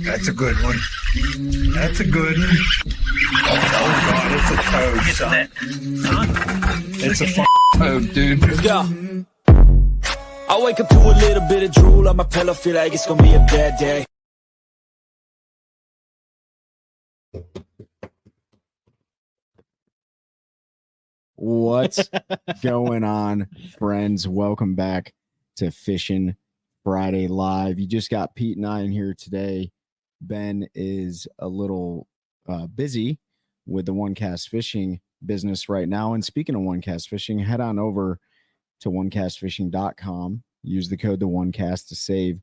That's a good one. That's a good one. Oh, God, it's a toad, son. It's a toad, dude. Let's go. I wake up to a little bit of drool on my pillow, feel like it's gonna be a bad day. What's going on, friends? Welcome back to Fishing Friday Live. You just got Pete and I in here today. Ben is a little busy with the OneCast Fishing business right now. And speaking of OneCast Fishing, head on over to OneCastFishing.com. Use the code TheOneCast to save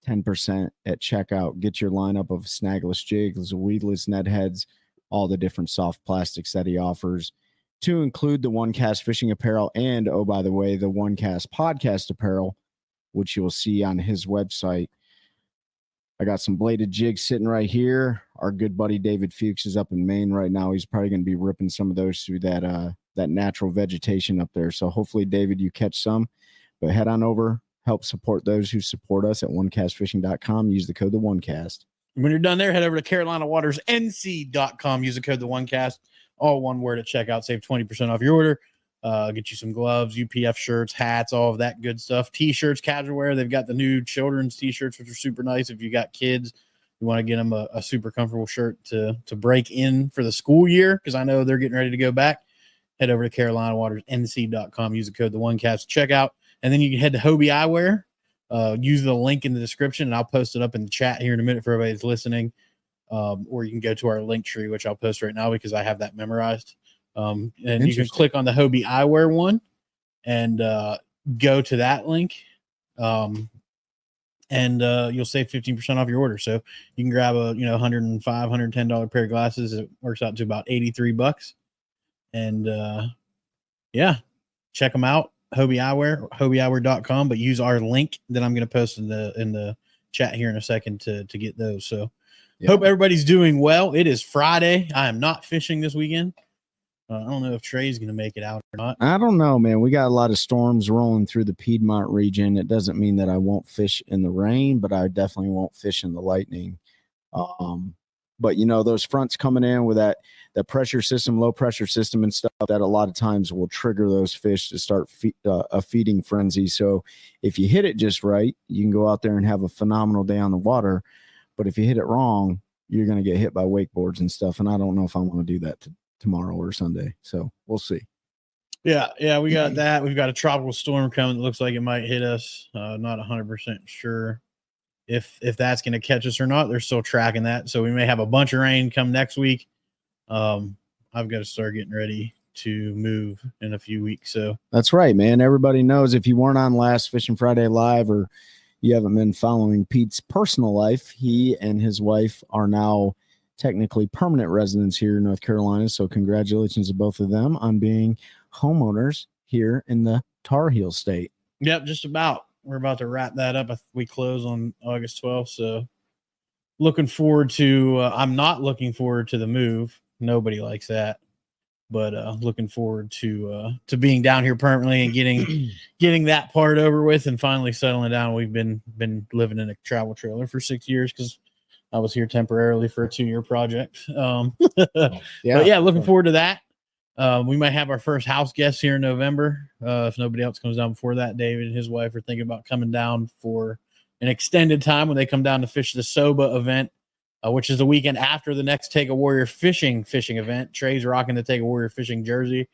10% at checkout. Get your lineup of snagless jigs, weedless net heads, all the different soft plastics that he offers, to include the OneCast Fishing apparel and, oh, by the way, the OneCast podcast apparel, which you'll see on his website. I got some bladed jigs sitting right here. Our good buddy David Fuchs is up in Maine right now. He's probably going to be ripping some of those through that natural vegetation up there. So hopefully, David, you catch some. But head on over, help support those who support us at OneCastFishing.com. Use the code TheOneCast. When you're done there, head over to CarolinaWatersNC.com. Use the code TheOneCast. All one word at checkout. Save 20% off your order. Get you some gloves, UPF shirts, hats, all of that good stuff. T-shirts, casual wear. They've got the new children's T-shirts, which are super nice. If you got kids, you want to get them a super comfortable shirt to break in for the school year, because I know they're getting ready to go back. Head over to CarolinaWatersNC.com. Use the code TheOneCast checkout. And then you can head to Hobie Eyewear. Use the link in the description, and I'll post it up in the chat here in a minute for everybody that's listening. Or you can go to our link tree, which I'll post right now because I have that memorized. And you can click on the Hobie Eyewear one and go to that link. And you'll save 15% off your order. So you can grab a $105, $110 pair of glasses. It works out to about $83. And yeah, check them out. Hobie Eyewear, HobieEyewear.com, but use our link that I'm going to post in the chat here in a second to get those. So hope everybody's doing well. It is Friday. I am not fishing this weekend. I don't know if Trey's going to make it out or not. I don't know, man. We got a lot of storms rolling through the Piedmont region. It doesn't mean that I won't fish in the rain, but I definitely won't fish in the lightning. But those fronts coming in with that pressure system, low pressure system and stuff, that a lot of times will trigger those fish to start a feeding frenzy. So if you hit it just right, you can go out there and have a phenomenal day on the water. But if you hit it wrong, you're going to get hit by wakeboards and stuff. And I don't know if I want to do that tomorrow or Sunday. So we'll see. Yeah, we got that. We've got a tropical storm coming that looks like it might hit us. Not 100% sure if that's going to catch us or not. They're still tracking that. So we may have a bunch of rain come next week. I've got to start getting ready to move in a few weeks. So that's right, man. Everybody knows, if you weren't on last Fishing Friday Live, or you haven't been following Pete's personal life, he and his wife are now technically permanent residents here in North Carolina. So congratulations to both of them on being homeowners here in the Tar Heel State. Yep, just about. We're about to wrap that up. We close on August 12th. So looking forward to, I'm not looking forward to the move. Nobody likes that, but looking forward to being down here permanently and getting that part over with and finally settling down. We've been living in a travel trailer for 6 years because I was here temporarily for a 2-year project. But yeah, looking forward to that. We might have our first house guest here in November. If nobody else comes down before that, David and his wife are thinking about coming down for an extended time when they come down to fish the SOBA event, which is the weekend after the next Take a Warrior fishing event. Trey's rocking the Take a Warrior fishing jersey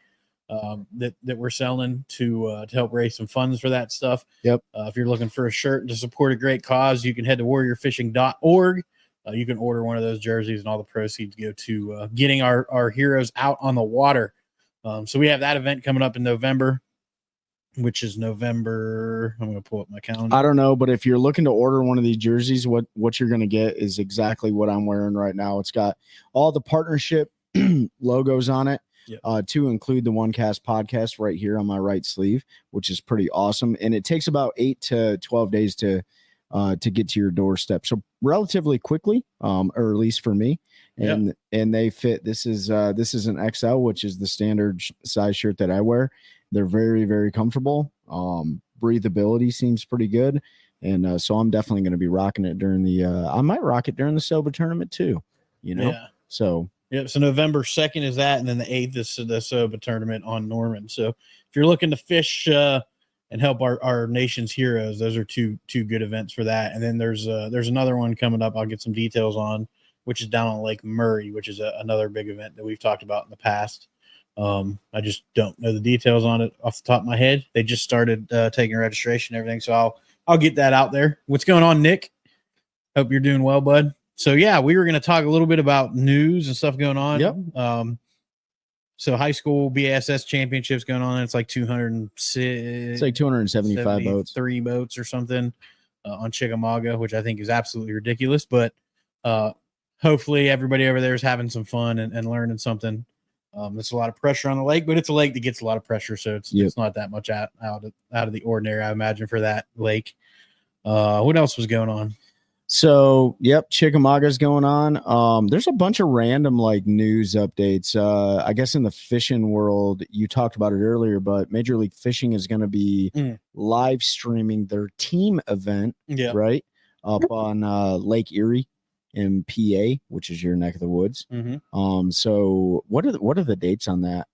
that we're selling to help raise some funds for that stuff. Yep. If you're looking for a shirt to support a great cause, you can head to warriorfishing.org. You can order one of those jerseys, and all the proceeds go to getting our heroes out on the water. So we have that event coming up in November, which is November. I'm going to pull up my calendar. I don't know, but if you're looking to order one of these jerseys, what you're going to get is exactly what I'm wearing right now. It's got all the partnership logos on it. Yep. To include the OneCast podcast right here on my right sleeve, which is pretty awesome. And it takes about 8 to 12 days to get to your doorstep. So relatively quickly, or at least for me. And they fit. This is an XL, which is the standard size shirt that I wear. They're very, very comfortable. Breathability seems pretty good. And so I'm definitely going to be rocking it during the I might rock it during the Soba tournament too, you know? Yeah. So yep. So November 2nd is that, and then the 8th is the Soba tournament on Norman. So if you're looking to fish and help our nation's heroes, those are two good events for that. And then there's another one coming up. I'll get some details on, which is down on Lake Murray, which is another big event that we've talked about in the past. I just don't know the details on it off the top of my head. They just started taking registration and everything, so I'll get that out there. What's going on, Nick? Hope you're doing well, bud. So yeah, we were going to talk a little bit about news and stuff going on. Yep. So high school BASS championships going on. It's like 206. It's like 275 boats, 3 boats or something on Chickamauga, which I think is absolutely ridiculous. But hopefully everybody over there is having some fun and learning something. There's a lot of pressure on the lake, but it's a lake that gets a lot of pressure, so it's not that much out of the ordinary, I imagine, for that lake. What else was going on? So, yep, Chickamauga's going on. There's a bunch of random like news updates. I guess in the fishing world, you talked about it earlier, but Major League Fishing is going to be live streaming their team event, right, up on Lake Erie in PA, which is your neck of the woods. So what are the dates on that?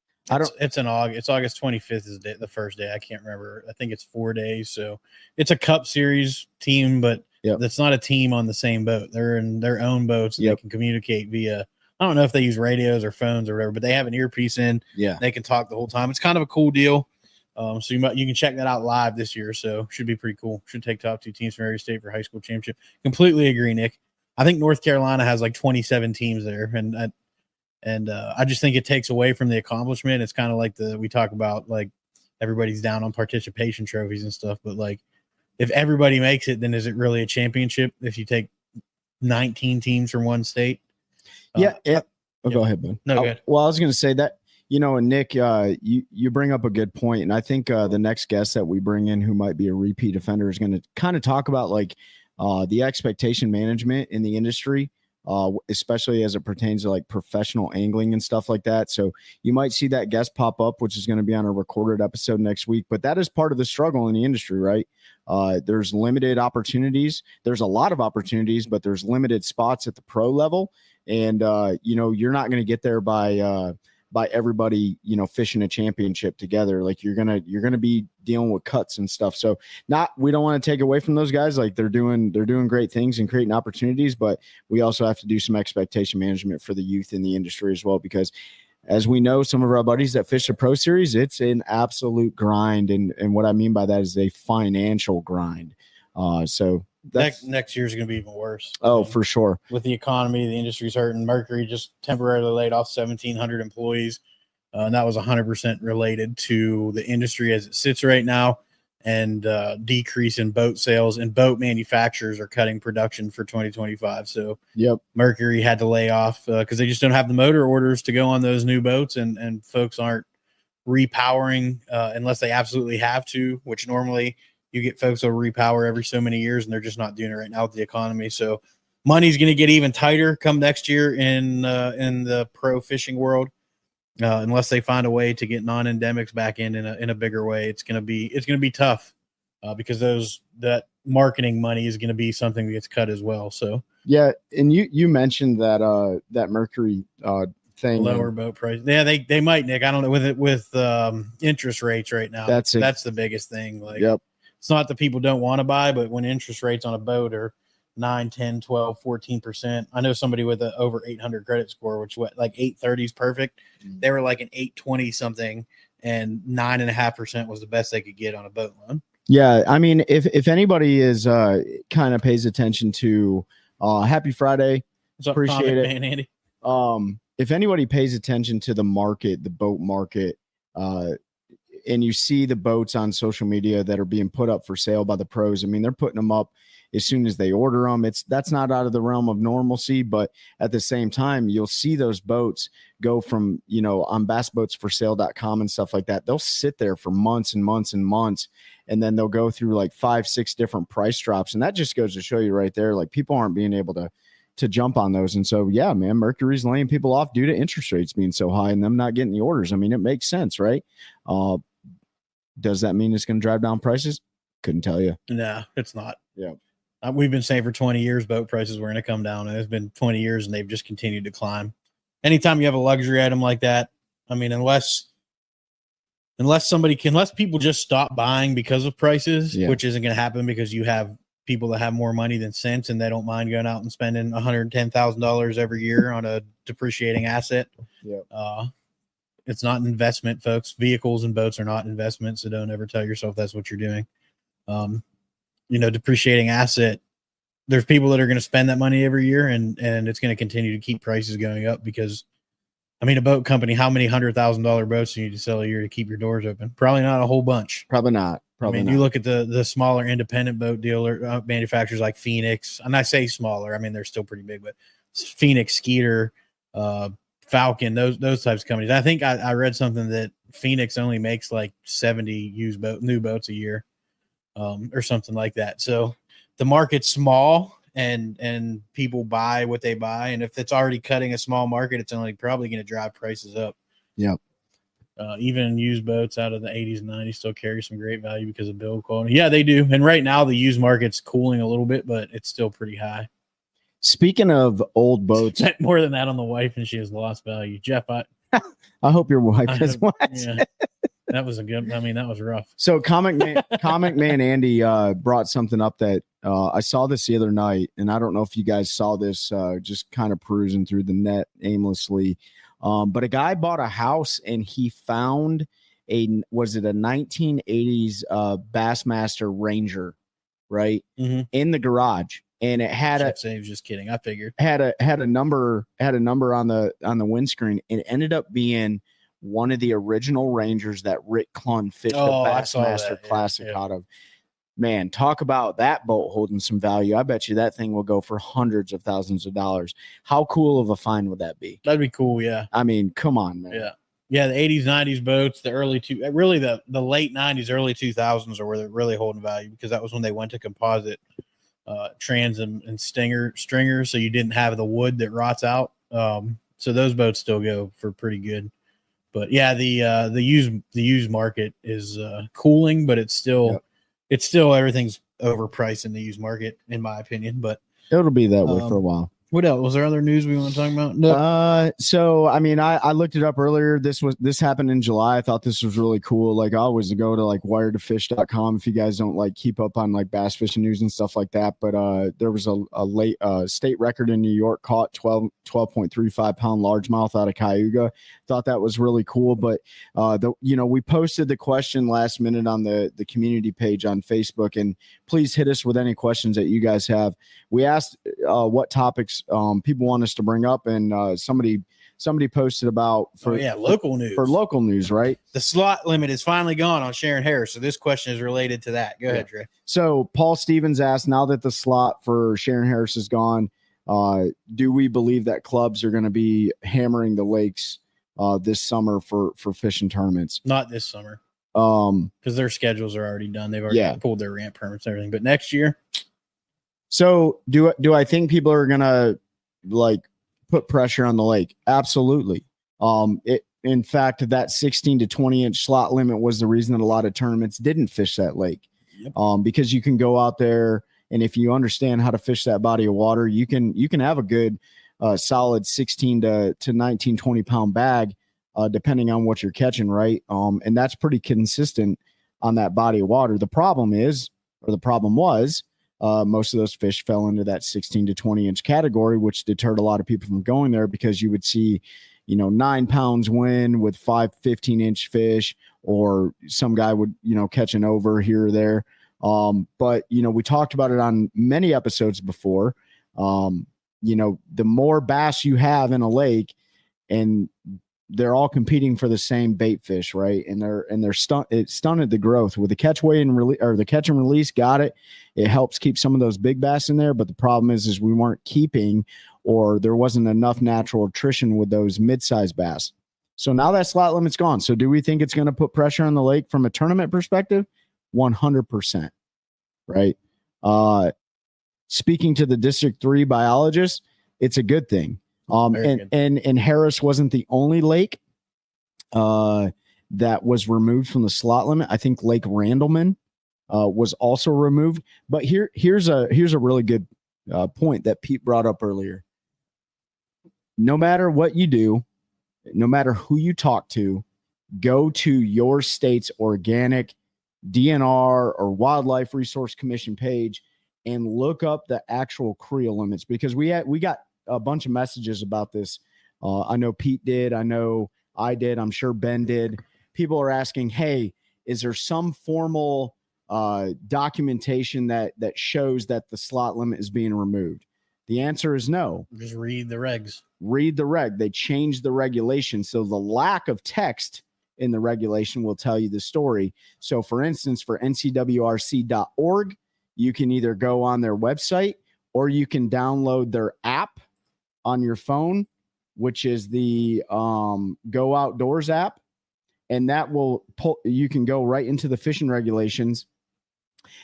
It's in August. It's August 25th is the first day. I can't remember. I think it's 4 days. So it's a Cup Series team, but that's not a team on the same boat. They're in their own boats. And they can communicate via, I don't know if they use radios or phones or whatever, but they have an earpiece in. Yeah. They can talk the whole time. It's kind of a cool deal. So you can check that out live this year. So should be pretty cool. Should take top 2 teams from every state for high school championship. Completely agree, Nick. I think North Carolina has like 27 teams there. And I just think it takes away from the accomplishment. It's kind of like we talk about, like, everybody's down on participation trophies and stuff, but like, if everybody makes it, then is it really a championship if you take 19 teams from one state? Go ahead, bud. No, good. Well, I was going to say that, and Nick, you bring up a good point, and I think the next guest that we bring in, who might be a repeat offender, is going to kind of talk about like the expectation management in the industry, especially as it pertains to like professional angling and stuff like that. So you might see that guest pop up, which is going to be on a recorded episode next week. But that is part of the struggle in the industry, right? There's limited opportunities. There's a lot of opportunities, but there's limited spots at the pro level. And, you're not going to get there by everybody, fishing a championship together. Like you're going to be dealing with cuts and stuff. So we don't want to take away from those guys. Like they're doing great things and creating opportunities, but we also have to do some expectation management for the youth in the industry as well, because as we know, some of our buddies that fish the Pro Series, it's an absolute grind. And what I mean by that is a financial grind. So next year's going to be even worse. Oh, for sure. With the economy, the industry's hurting. Mercury just temporarily laid off 1,700 employees. And that was 100% related to the industry as it sits right now, and decrease in boat sales, and boat manufacturers are cutting production for 2025. So Mercury had to lay off because they just don't have the motor orders to go on those new boats, and folks aren't repowering unless they absolutely have to, which normally you get folks who repower every so many years, and they're just not doing it right now with the economy. So money's going to get even tighter come next year in the pro fishing world, unless they find a way to get non-endemics back in a bigger way. It's going to be tough because that marketing money is going to be something that gets cut as well. So yeah, and you mentioned that Mercury thing, lower boat price. Yeah, they might, Nick. I don't know with interest rates right now. That's the biggest thing. Like, it's not that people don't want to buy, but when interest rates on a boat are 9, 10, 12, 14%. I know somebody with a over 800 credit score, which like 830 is perfect. They were like an 820 something, and 9.5% was the best they could get on a boat loan. Yeah. I mean, if anybody is kind of pays attention to Happy Friday, appreciate it. Man, Andy. If anybody pays attention to the market, the boat market, and you see the boats on social media that are being put up for sale by the pros, I mean, they're putting them up as soon as they order them. That's not out of the realm of normalcy, but at the same time, you'll see those boats go from, on bassboatsforsale.com and stuff like that. They'll sit there for months and months and months, and then they'll go through like 5-6 different price drops. And that just goes to show you right there, like people aren't being able to jump on those. And so, yeah, man, Mercury's laying people off due to interest rates being so high and them not getting the orders. I mean, it makes sense, right? Does that mean it's going to drive down prices? Couldn't tell you. No, it's not. Yeah. We've been saying for 20 years boat prices were going to come down, and it's been 20 years and they've just continued to climb. Anytime you have a luxury item like that, I mean, unless people just stop buying because of prices, which isn't going to happen because you have people that have more money than sense and they don't mind going out and spending $110,000 every year on a depreciating asset. Yeah. It's not an investment, folks. Vehicles and boats are not investments, so don't ever tell yourself that's what you're doing. Depreciating asset, there's people that are going to spend that money every year, and it's going to continue to keep prices going up because, I mean, a boat company, how many $100,000 boats do you need to sell a year to keep your doors open? Probably not a whole bunch. Probably not. You look at the smaller independent boat dealer manufacturers like Phoenix, and I say smaller, I mean, they're still pretty big, but Phoenix, Skeeter, Falcon, those types of companies. I think I read something that Phoenix only makes like 70 new boats a year, or something like that. So the market's small, and people buy what they buy, and if it's already cutting a small market, it's only probably going to drive prices up. Yep. Even used boats out of the 80s and 90s still carry some great value because of build quality. Yeah, they do. And right now the used market's cooling a little bit, but it's still pretty high. Speaking of old boats, more than that on the wife, and she has lost value. Jeff, I hope your wife has what? Yeah, that was that was rough. So comic man Andy brought something up that I saw this the other night, and I don't know if you guys saw this, just kind of perusing through the net aimlessly. But a guy bought a house and he found was it a 1980s Bassmaster Ranger, right? Mm-hmm. In the garage. And it had just kidding. I figured had a number on the windscreen. It ended up being one of the original Rangers that Rick Clunn fished the Bassmaster Classic out of. Man, talk about that boat holding some value. I bet you that thing will go for hundreds of thousands of dollars. How cool of a find would that be? That'd be cool, yeah. I mean, come on, man. Yeah, the 80s, 90s boats, the late 90s, early 2000s are where they're really holding value, because that was when they went to composite trans and stringers, so you didn't have the wood that rots out. So those boats still go for pretty good. But yeah, the used market is cooling, but it's still everything's overpriced in the used market, in my opinion. But it'll be that way for a while. What else? Was there other news we want to talk about? No. So I mean, I looked it up earlier. This happened in July. I thought this was really cool. Like, I always go to like wiredtofish.com if you guys don't like keep up on like bass fishing news and stuff like that. But there was a late state record in New York caught 12.35 pound largemouth out of Cayuga. Thought that was really cool. But we posted the question last minute on the community page on Facebook, and please hit us with any questions that you guys have. We asked what topics people want us to bring up, and somebody posted about local news. For local news, right? The slot limit is finally gone on Sharon Harris, so this question is related to that. Go ahead, Trey. So Paul Stevens asked, now that the slot for Sharon Harris is gone, do we believe that clubs are going to be hammering the lakes this summer for fishing tournaments? Not this summer, because their schedules are already done. They've already pulled their ramp permits and everything. But next year. So do I think people are gonna like put pressure on the lake? Absolutely. In fact, that 16 to 20 inch slot limit was the reason that a lot of tournaments didn't fish that lake. Yep. Because you can go out there, and if you understand how to fish that body of water, you can have a good solid 16 to 19, 20 pound bag, depending on what you're catching, right? And that's pretty consistent on that body of water. The problem was most of those fish fell into that 16 to 20 inch category, which deterred a lot of people from going there, because you would see, 9 pounds win with 15 inch fish, or some guy would, catch an over here or there. But we talked about it on many episodes before. The more bass you have in a lake, and they're all competing for the same bait fish, right? And it stunted the growth with the catch weight and release, or the catch and release. Got it. It helps keep some of those big bass in there, but the problem is we weren't keeping, or there wasn't enough natural attrition with those mid-sized bass. So now that slot limit's gone. So do we think it's going to put pressure on the lake from a tournament perspective? 100%. Right. Speaking to the District 3 biologist, it's a good thing. And Harris wasn't the only lake that was removed from the slot limit. I think Lake Randleman was also removed. But here's a really good point that Pete brought up earlier. No matter what you do, no matter who you talk to, go to your state's organic DNR or Wildlife Resource Commission page and look up the actual creel limits, because we got a bunch of messages about this. I know Pete did. I know I did. I'm sure Ben did. People are asking, hey, is there some formal documentation that shows that the slot limit is being removed? The answer is no. Just read the regs. Read the reg. They changed the regulation. So the lack of text in the regulation will tell you the story. So for instance, for ncwrc.org, you can either go on their website or you can download their app on your phone, which is the Go Outdoors app. And that will pull, you can go right into the fishing regulations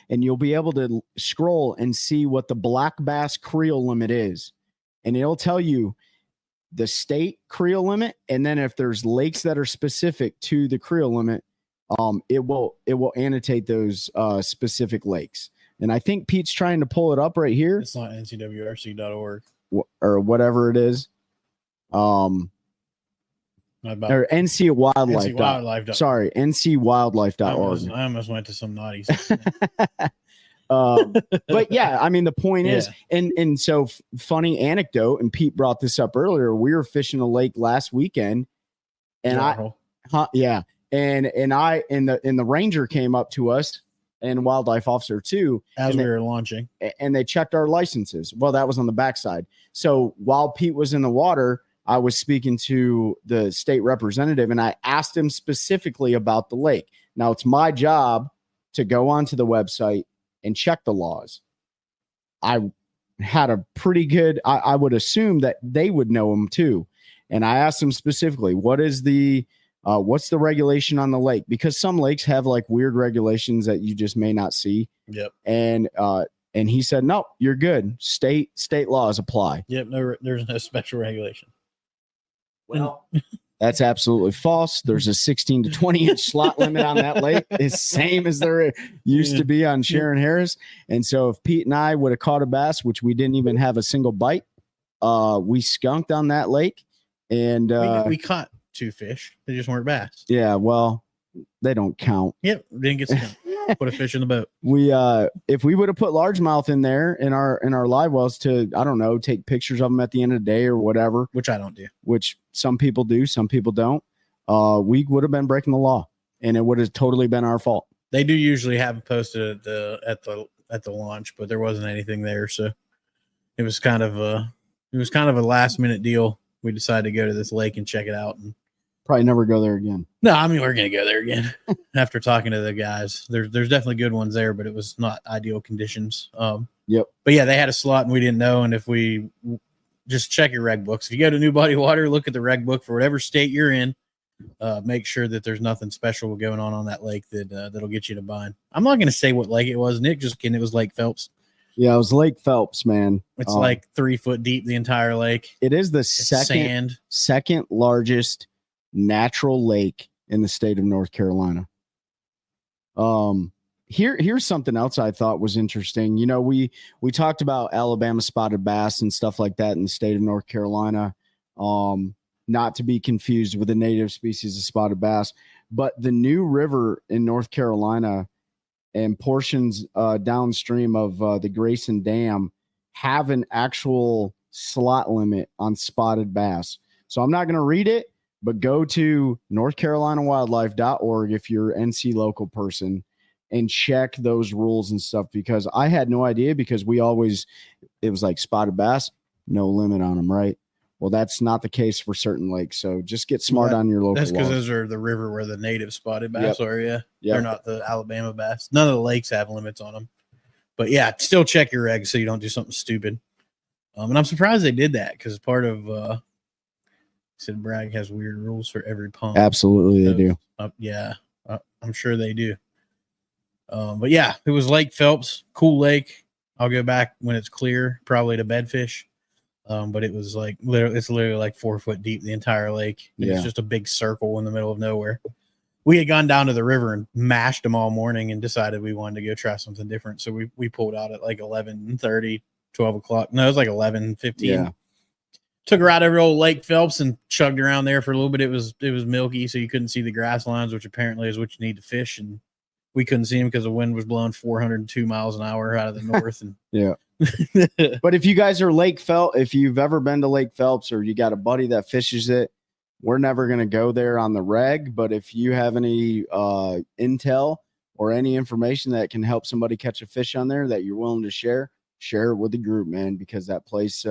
and you'll be able to scroll and see what the black bass creel limit is. And it'll tell you the state creel limit. And then if there's lakes that are specific to the creel limit, it will annotate those specific lakes. And I think Pete's trying to pull it up right here. It's not ncwrc.org or whatever it is. Or NC Wildlife. Sorry, NCWildlife.org. I almost went to some naughty. But yeah, I mean, the point is, and so funny anecdote, and Pete brought this up earlier. We were fishing a lake last weekend, and and the ranger came up to us and wildlife officer too, as we were launching, and they checked our licenses. Well, that was on the backside. So while Pete was in the water, I was speaking to the state representative and I asked him specifically about the lake. Now it's my job to go onto the website and check the laws. I had a pretty good, I would assume that they would know them too. And I asked him specifically, what's the regulation on the lake? Because some lakes have like weird regulations that you just may not see. Yep. And he said, no, you're good. State laws apply. Yep. There's no special regulation. Well, that's absolutely false. There's a 16 to 20 inch slot limit on that lake. It's same as there used to be on Sharon Harris. And so if Pete and I would have caught a bass, which we didn't even have a single bite, we skunked on that lake. And we caught 2 fish. They just weren't bass. Yeah, well, they don't count. Yep, didn't get to put a fish in the boat. We if we would have put largemouth in there in our live wells to, I don't know, take pictures of them at the end of the day or whatever, which I don't do, which some people do, some people don't, we would have been breaking the law and it would have totally been our fault. They do usually have it posted at the launch, but there wasn't anything there, so it was kind of a last minute deal. We decided to go to this lake and check it out, and probably never go there again. No, I mean, we're going to go there again after talking to the guys. There's definitely good ones there, but it was not ideal conditions. Yep. But yeah, they had a slot and we didn't know. And if we just check your reg books, if you go to New Body Water, look at the reg book for whatever state you're in, make sure that there's nothing special going on that lake that'll get you to bind. I'm not going to say what lake it was. Nick just kidding. It was Lake Phelps. Yeah, it was Lake Phelps, man. It's like 3 foot deep, the entire lake. It is the second largest natural lake in the state of North Carolina. Here's something else I thought was interesting. You know, we talked about Alabama spotted bass and stuff like that in the state of North Carolina, not to be confused with the native species of spotted bass, but the New River in North Carolina and portions downstream of the Grayson Dam have an actual slot limit on spotted bass. So I'm not going to read it, but go to NorthCarolinaWildlife.org if you're an NC local person and check those rules and stuff, because I had no idea, because it was like spotted bass, no limit on them, right? Well, that's not the case for certain lakes. So just get smart on your local That's because laws. those are the river where the native spotted bass are, yeah. Yep. They're not the Alabama bass. None of the lakes have limits on them. But yeah, still check your eggs so you don't do something stupid. And I'm surprised they did that, because part of said Bragg has weird rules for every pond. Absolutely, they do. Yeah, I'm sure they do. But yeah, it was Lake Phelps, cool lake. I'll go back when it's clear, probably to bedfish. But it was it's literally like 4 foot deep, the entire lake. It's just a big circle in the middle of nowhere. we had gone down to the river and mashed them all morning and decided we wanted to go try something different. So we pulled out at like 11:30, 12 o'clock. No, it was like 11:15. Yeah. Took her out over old Lake Phelps and chugged around there for a little bit. It was milky, so you couldn't see the grass lines, which apparently is what you need to fish. And we couldn't see them because the wind was blowing 402 miles an hour out of the north. And yeah. But if you guys are Lake Phelps, if you've ever been to Lake Phelps or you got a buddy that fishes it, we're never going to go there on the reg. But if you have any intel or any information that can help somebody catch a fish on there that you're willing to share it with the group, man, because that place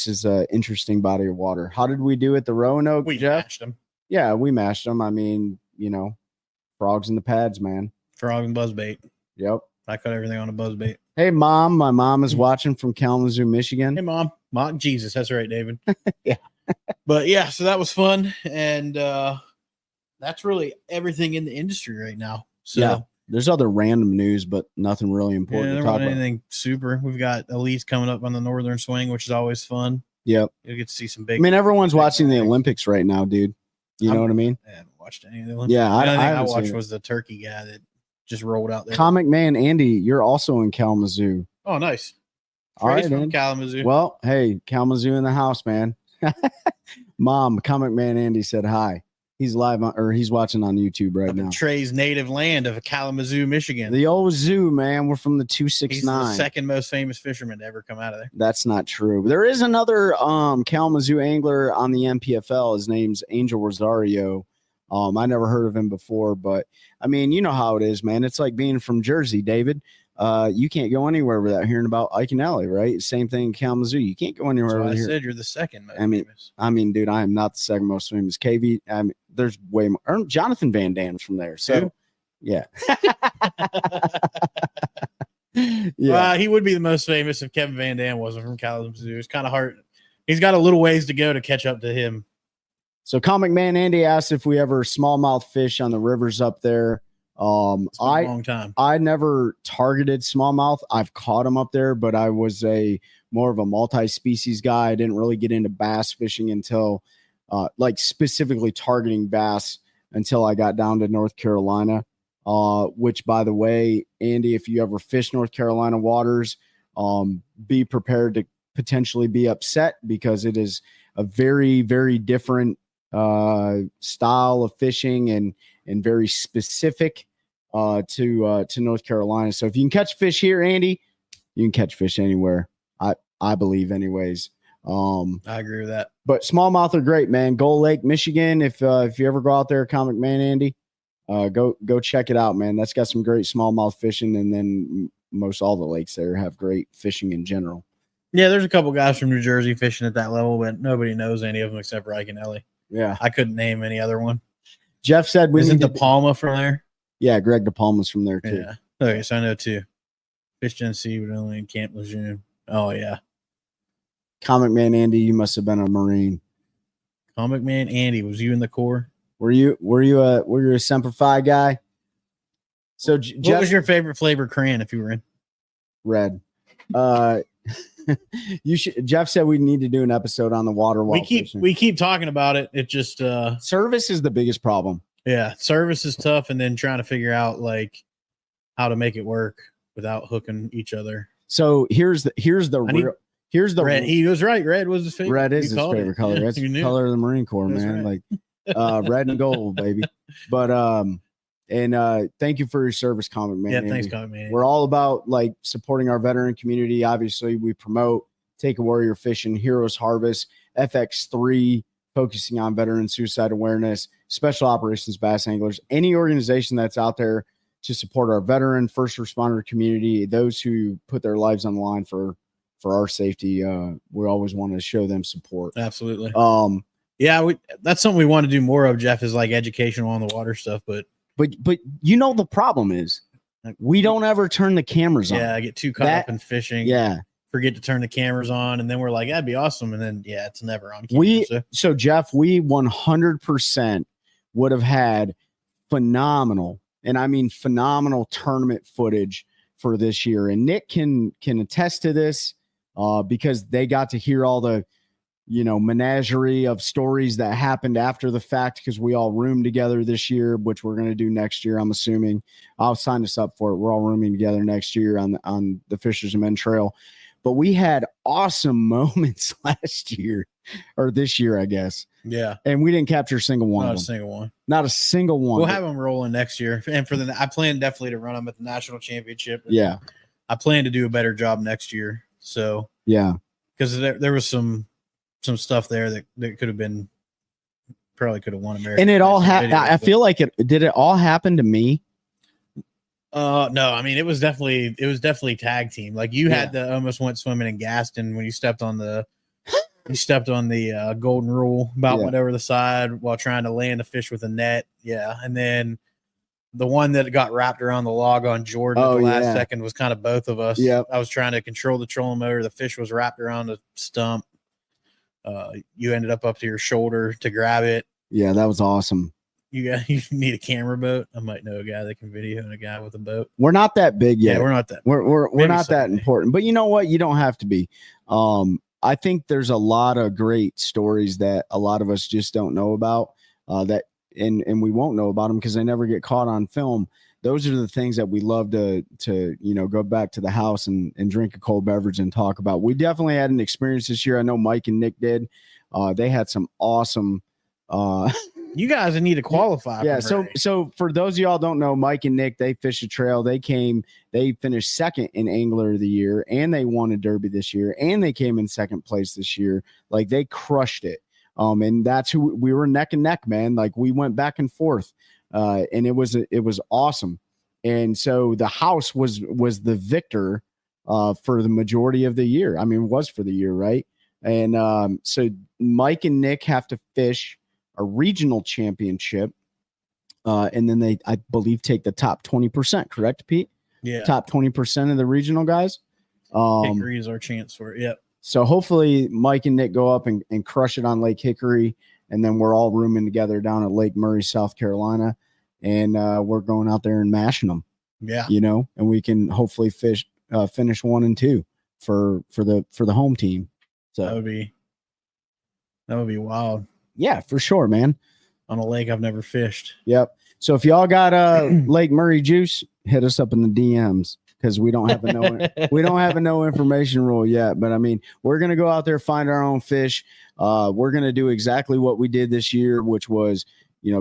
is an interesting body of water. How did we do at the Roanoke, we Jeff? mashed them. Yeah, we mashed them. I mean, frogs in the pads, man. Frog and buzzbait. Yep. I cut everything on a buzzbait. Hey, Mom. My mom is watching from Kalamazoo, Michigan. Hey, Mom. Mock Jesus. That's right, David. Yeah. But yeah, so that was fun. And that's really everything in the industry right now. So yeah. There's other random news, but nothing really important to talk about. Anything super. We've got elites coming up on the Northern Swing, which is always fun. Yep. You'll get to see some big. I mean, everyone's watching the Olympics right now, dude. You know what I mean? I haven't watched any of the Olympics. Yeah, the only thing I haven't watched seen it. was the turkey guy that just rolled out there. Comic Man Andy, you're also in Kalamazoo. Oh, nice. All right, from man. Kalamazoo. Well, hey, Kalamazoo in the house, man. Mom, Comic Man Andy said hi. He's live he's watching on YouTube right now. Trey's native land of Kalamazoo, Michigan. The old zoo, man. We're from the 269. He's the second most famous fisherman to ever come out of there. That's not true. There is another Kalamazoo angler on the MPFL. His name's Angel Rosario. I never heard of him before, but I mean, you know how it is, man. It's like being from Jersey, David. You can't go anywhere without hearing about Ike and Ellie, right? Same thing in Kalamazoo. You can't go anywhere without I said you're the second most famous. I mean, dude, I am not the second most famous. KV, I mean, there's way more. Jonathan Van Dam's from there. So, yeah. Yeah. He would be the most famous if Kevin Van Dam wasn't from Kalamazoo. It's kind of hard. He's got a little ways to go to catch up to him. So Comic Man Andy asked if we ever smallmouth fish on the rivers up there. It's been a long time. I never targeted smallmouth. I've caught them up there, but I was more of a multi-species guy. I didn't really get into bass fishing until like specifically targeting bass until I got down to North Carolina. Which, by the way, Andy, if you ever fish North Carolina waters, be prepared to potentially be upset because it is a very, very different style of fishing and very specific to North Carolina. So if you can catch fish here, Andy, you can catch fish anywhere. I believe, anyways. I agree with that. But smallmouth are great, man. Gull Lake, Michigan. If you ever go out there, Comic Man Andy, go check it out, man. That's got some great smallmouth fishing, and then most all the lakes there have great fishing in general. Yeah, there's a couple guys from New Jersey fishing at that level, but nobody knows any of them except for Ike and Ellie. Yeah, I couldn't name any other one. Jeff said we Isn't need De Palma from there? Yeah, Greg De Palma's from there too. Yeah. Okay, so I know two. Fish Genesee, but only in Camp Lejeune. Oh yeah. Comic Man Andy, you must have been a Marine. Comic Man Andy, was you in the Corps? Were you a Semper Fi guy? So what was your favorite flavor crayon if you were in? Red. You should. Jeff said we need to do an episode on the water. We keep talking about it. It just service is the biggest problem. Yeah, service is tough, and then trying to figure out like how to make it work without hooking each other. So here's the red. He was right. Red was his favorite. Red is his favorite color. That's the color of the Marine Corps, man. Right. Like red and gold, baby. But thank you for your service, Comic Man. Yeah, thanks, Comic Man. We're all about like supporting our veteran community. Obviously, we promote Take a Warrior Fishing, Heroes Harvest, FX3, focusing on veteran suicide awareness, Special Operations Bass Anglers, any organization that's out there to support our veteran first responder community, those who put their lives on the line for our safety. We always want to show them support. Absolutely. Yeah, that's something we want to do more of, Jeff, is like educational on the water stuff. But you know, the problem is we don't ever turn the cameras on. Yeah, I get too caught up in fishing. Yeah. Forget to turn the cameras on, and then we're like, that'd be awesome. And then, yeah, it's never on camera. So Jeff, we 100% would have had phenomenal, and I mean phenomenal tournament footage for this year. And Nick can attest to this because they got to hear all the, menagerie of stories that happened after the fact, because we all roomed together this year, which we're going to do next year. I'm assuming I'll sign us up for it. We're all rooming together next year on the Fishers and Men Trail. But we had awesome moments last year, or this year, I guess. Yeah. And we didn't capture a single one. Not a single one. Not a single one. We'll have them rolling next year. And I plan definitely to run them at the national championship. Yeah. I plan to do a better job next year. So, yeah. Because there was some stuff there that could have been, probably could have won America. And it all happened. I feel like did it all happen to me? No, I mean, it was definitely tag team. Like you had the almost went swimming in Gaston when you stepped on the golden rule about whatever the side while trying to land a fish with a net. Yeah. And then the one that got wrapped around the log on Jordan at the last second was kind of both of us. Yeah. I was trying to control the trolling motor. The fish was wrapped around the stump. You ended up to your shoulder to grab it. Yeah, that was awesome. You need a camera boat. I might know a guy that can video and a guy with a boat. We're not that big yet. Yeah, we're not that. We're not that important. But you know what? You don't have to be. I think there's a lot of great stories that a lot of us just don't know about. And we won't know about them because they never get caught on film. Those are the things that we love to go back to the house and drink a cold beverage and talk about. We definitely had an experience this year. I know Mike and Nick did. They had some awesome. You guys need to qualify. Yeah. So for those of y'all don't know, Mike and Nick, they fished a trail. They finished second in Angler of the Year, and they won a Derby this year, and they came in second place this year. Like they crushed it. And that's who we were neck and neck, man. Like we went back and forth. And it was awesome. And so the house was the victor for the majority of the year. I mean, it was for the year, right? And so Mike and Nick have to fish a regional championship, and then they, I believe, take the top 20%. Correct, Pete? Yeah, top 20% of the regional guys. Hickory is our chance for it. Yep. So hopefully Mike and Nick go up and crush it on Lake Hickory. And then we're all rooming together down at Lake Murray, South Carolina. And we're going out there and mashing them. Yeah. And we can hopefully finish 1 and 2 for the home team. So that would be wild. Yeah, for sure, man. On a lake I've never fished. Yep. So if y'all got Lake Murray juice, hit us up in the DMs. Because we don't have a no information rule yet. But I mean, we're gonna go out there, find our own fish. We're gonna do exactly what we did this year, which was,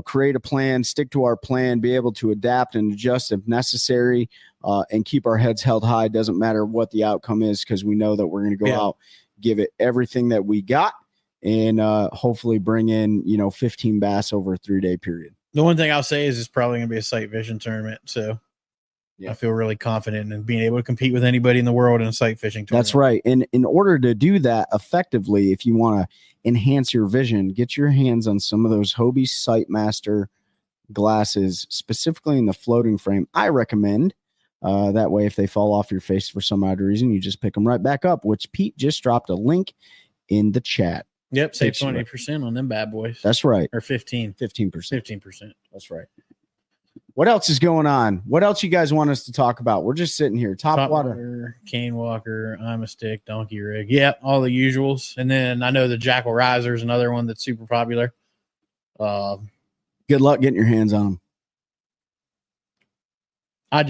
create a plan, stick to our plan, be able to adapt and adjust if necessary, and keep our heads held high. Doesn't matter what the outcome is, because we know that we're gonna go out, give it everything that we got, and hopefully bring in 15 bass over a 3-day period. The one thing I'll say is it's probably gonna be a sight fishing tournament. So. Yeah. I feel really confident in being able to compete with anybody in the world in a sight fishing tournament. That's right. And in order to do that effectively, if you want to enhance your vision, get your hands on some of those Hobie Sightmaster glasses, specifically in the floating frame. I recommend that way. If they fall off your face for some odd reason, you just pick them right back up, which Pete just dropped a link in the chat. Yep. Save 20% on them bad boys. That's right. Or 15%. 15%. That's right. What else is going on? What else you guys want us to talk about? We're just sitting here. Top water, cane walker, I'm a stick, donkey rig. Yeah, all the usuals. And then I know the Jackal Riser is another one that's super popular. Good luck getting your hands on them. I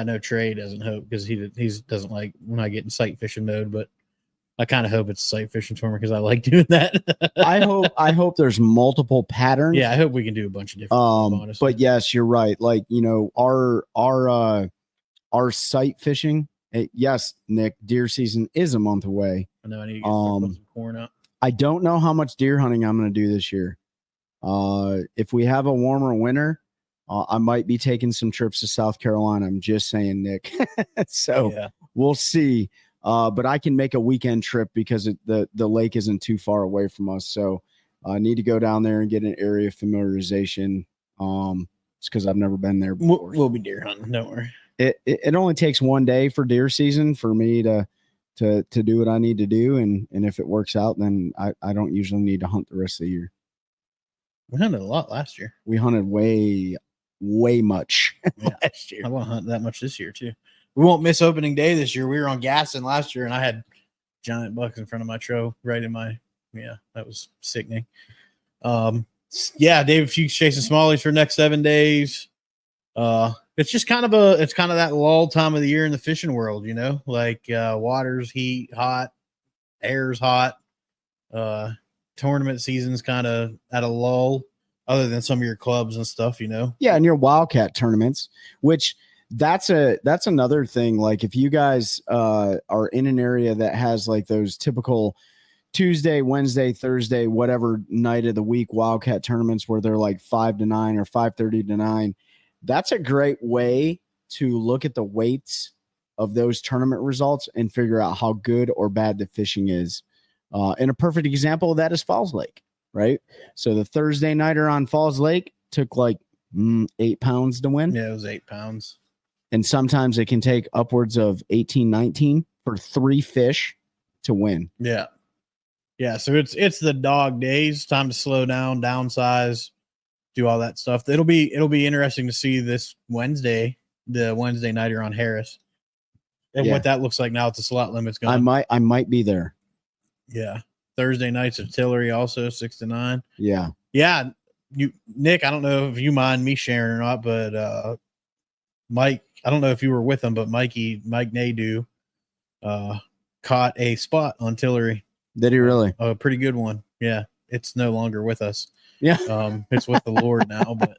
know Trey doesn't hope because he doesn't like when I get in sight fishing mode, but I kind of hope it's a sight fishing tournament because I like doing that. I hope there's multiple patterns. Yeah, I hope we can do a bunch of different things, but yes, you're right. Like, our sight fishing. Yes, Nick, deer season is a month away. I know I need to get some corn up. I don't know how much deer hunting I'm going to do this year. If we have a warmer winter, I might be taking some trips to South Carolina. I'm just saying, Nick. So we'll see. But I can make a weekend trip because the lake isn't too far away from us. So I need to go down there and get an area familiarization. It's because I've never been there before. We'll be deer hunting. Don't worry. It only takes 1 day for deer season for me to do what I need to do. And if it works out, then I don't usually need to hunt the rest of the year. We hunted a lot last year. We hunted way much last year. I want to hunt that much this year too. We won't miss opening day this year. We were on Gaston last year, and I had giant bucks in front of my trough, right in my, that was sickening. David Fuchs chasing smallies for the next 7 days. It's just kind of that lull time of the year in the fishing world, like water's heat, hot, air's hot. Tournament season's kind of at a lull, other than some of your clubs and stuff, Yeah, and your Wildcat tournaments, which that's another thing. Like if you guys are in an area that has like those typical Tuesday, Wednesday, Thursday, whatever night of the week Wildcat tournaments where they're like 5 to 9 or 5:30 to 9, that's a great way to look at the weights of those tournament results and figure out how good or bad the fishing is. And a perfect example of that is Falls Lake, right? So the Thursday nighter on Falls Lake took like 8 pounds to win. Yeah, it was 8 pounds. And sometimes it can take upwards of 18, 19 for 3 fish to win. Yeah. Yeah, so it's the dog days, time to slow down, downsize, do all that stuff. It'll be interesting to see this Wednesday, the Wednesday nighter on Harris, and what that looks like now with the slot limits going. I might be there. Yeah. Thursday nights at Tillery also 6 to 9. Yeah. Yeah. Nick, I don't know if you mind me sharing or not, but Mike, I don't know if you were with him, but Mike Nadeau caught a spot on Tillery. Did he really? A pretty good one. Yeah. It's no longer with us. Yeah. It's with the Lord now, but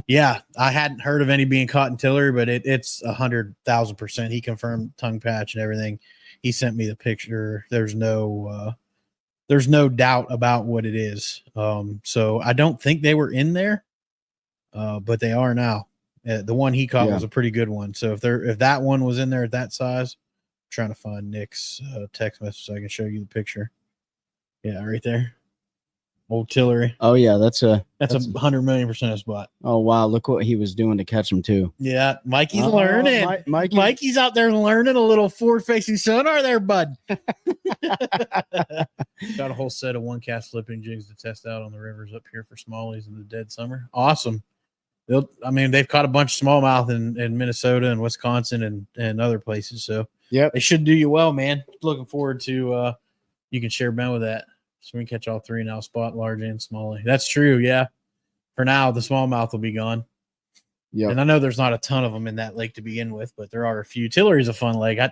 yeah, I hadn't heard of any being caught in Tillery, but it's 100,000%. He confirmed tongue patch and everything. He sent me the picture. There's no doubt about what it is. So I don't think they were in there, but they are now. The one he caught was a pretty good one. So if that one was in there at that size, I'm trying to find Nick's text message so I can show you the picture. Yeah, right there. Old Tillery. Oh yeah, that's a 100,000,000% a spot. Oh wow, look what he was doing to catch him too. Yeah, Mikey's learning. Mikey's out there learning a little forward-facing sonar there, bud. Got a whole set of OneCast flipping jigs to test out on the rivers up here for smallies in the dead summer. Awesome. They've caught a bunch of smallmouth in Minnesota and Wisconsin and other places. So yep, they should do you well, man. Looking forward to you can share Ben with that. So we can catch all 3 now, spot, large, and smallie. That's true, yeah. For now, the smallmouth will be gone. Yeah, and I know there's not a ton of them in that lake to begin with, but there are a few. Tillery's a fun lake. I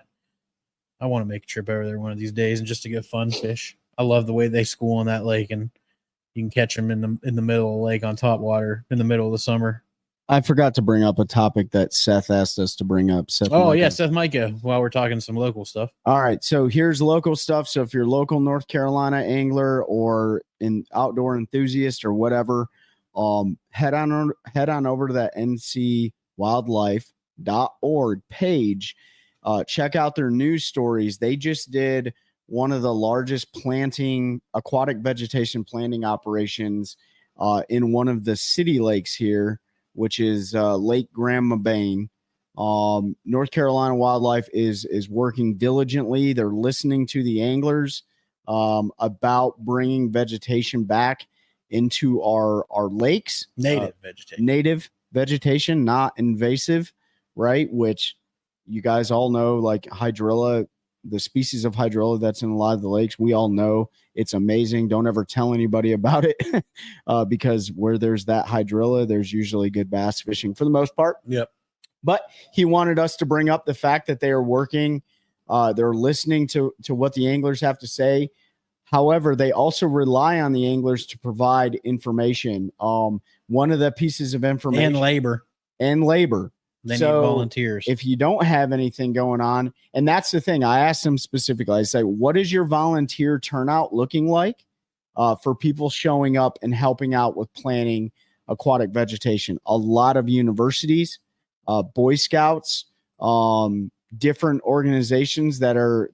want to make a trip over there one of these days and just to get fun fish. I love the way they school in that lake, and you can catch them in the middle of the lake on top water in the middle of the summer. I forgot to bring up a topic that Seth asked us to bring up. Seth Micah, while we're talking some local stuff. All right, so here's local stuff. So if you're local North Carolina angler or an outdoor enthusiast or whatever, head on over to that ncwildlife.org page. Check out their news stories. They just did one of the largest aquatic vegetation planting operations in one of the city lakes here, which is Lake Grandma Bain. North Carolina Wildlife is working diligently. They're listening to the anglers about bringing vegetation back into our lakes. Native vegetation, not invasive, right? Which you guys all know, like hydrilla, the species of hydrilla that's in a lot of the lakes. We all know it's amazing. Don't ever tell anybody about it because where there's that hydrilla, there's usually good bass fishing for the most part. Yep. But he wanted us to bring up the fact that they are working. They're listening to what the anglers have to say. However, they also rely on the anglers to provide information. One of the pieces of information and labor. They need volunteers. If you don't have anything going on, and that's the thing, I asked them specifically, I say, what is your volunteer turnout looking like for people showing up and helping out with planting aquatic vegetation? A lot of universities, Boy Scouts, different organizations that are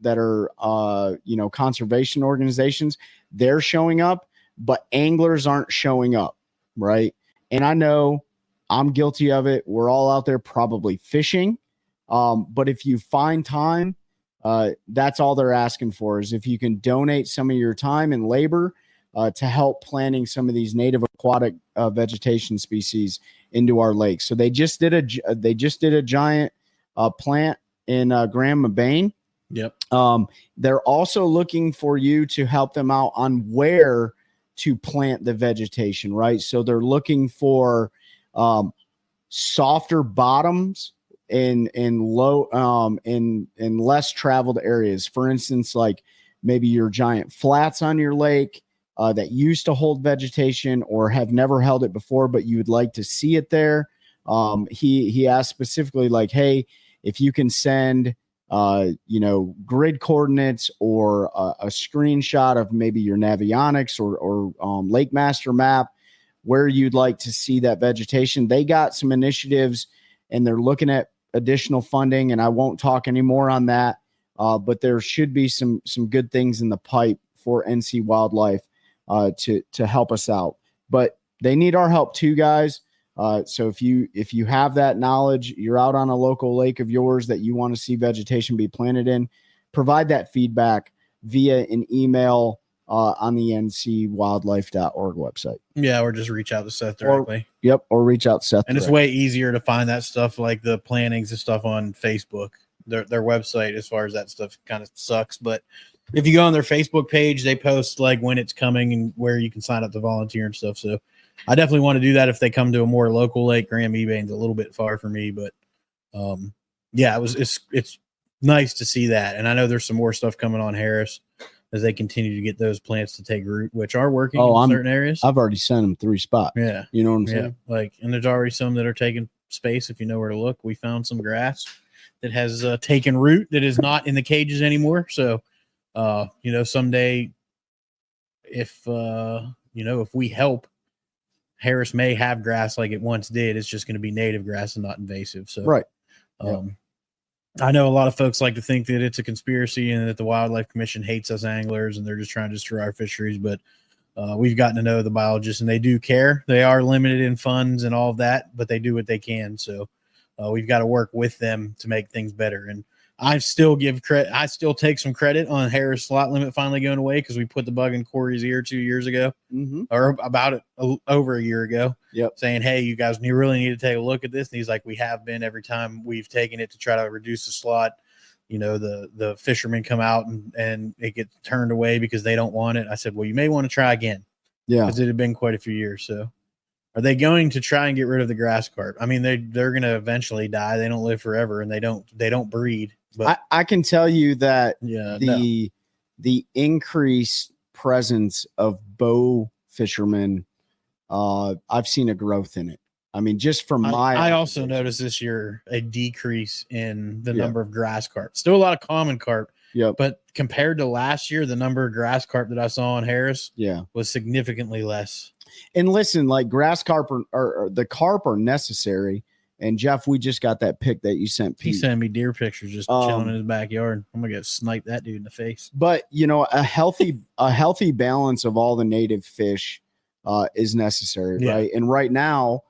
conservation organizations, they're showing up, but anglers aren't showing up, right? And I know I'm guilty of it. We're all out there probably fishing. But if you find time, that's all they're asking for is if you can donate some of your time and labor to help planting some of these native aquatic vegetation species into our lakes. So they just did a giant plant in Grandma Bain. Yep. They're also looking for you to help them out on where to plant the vegetation, right? So they're looking for softer bottoms in low in less traveled areas. For instance, like maybe your giant flats on your lake that used to hold vegetation or have never held it before, but you would like to see it there. He asked specifically, like, hey, if you can send grid coordinates or a screenshot of maybe your Navionics or Lake Master map where you'd like to see that vegetation. They got some initiatives and they're looking at additional funding, and I won't talk anymore on that. But there should be some good things in the pipe for NC Wildlife to help us out. But they need our help too, guys. So if you have that knowledge, you're out on a local lake of yours that you want to see vegetation be planted in, provide that feedback via an email on the ncwildlife.org website. Yeah, or just reach out to Seth directly. Or reach out to Seth. And directly. It's way easier to find that stuff, like the plantings and stuff, on Facebook. Their website, as far as that stuff, kind of sucks. But if you go on their Facebook page, they post like when it's coming and where you can sign up to volunteer and stuff. So I definitely want to do that if they come to a more local lake. Graham Ebane's a little bit far for me, but yeah, it's nice to see that. And I know there's some more stuff coming on Harris as they continue to get those plants to take root, which are working in certain areas. I've already sent them 3 spots. Yeah. You know what I'm saying? Like, and there's already some that are taking space. If you know where to look, we found some grass that has taken root that is not in the cages anymore. So, someday if we help, Harris may have grass like it once did. It's just going to be native grass and not invasive. So, right. I know a lot of folks like to think that it's a conspiracy and that the Wildlife Commission hates us anglers and they're just trying to destroy our fisheries. But we've gotten to know the biologists, and they do care. They are limited in funds and all of that, but they do what they can. So we've got to work with them to make things better. And I still give credit. I still take some credit on Harris slot limit finally going away, because we put the bug in Corey's ear 2 years ago, or about it over a year ago. Yep. Saying, hey, you guys really need to take a look at this. And he's like, we have been. Every time we've taken it to try to reduce the slot, the fishermen come out and it gets turned away because they don't want it. I said, well, you may want to try again. Yeah. Because it had been quite a few years. So are they going to try and get rid of the grass carp? I mean, they're going to eventually die. They don't live forever, and they don't breed. But I can tell you that the increased presence of bow fishermen, I've seen a growth in it. I mean, just from I also noticed this year a decrease in the number of grass carp. Still a lot of common carp. Yep. But compared to last year, the number of grass carp that I saw on Harris was significantly less. And listen, like grass carp or the carp are necessary. And Jeff, we just got that pic that you sent Pete. He sent me deer pictures just chilling in his backyard. I'm gonna snipe that dude in the face. But a healthy balance of all the native fish is necessary, right? And right now,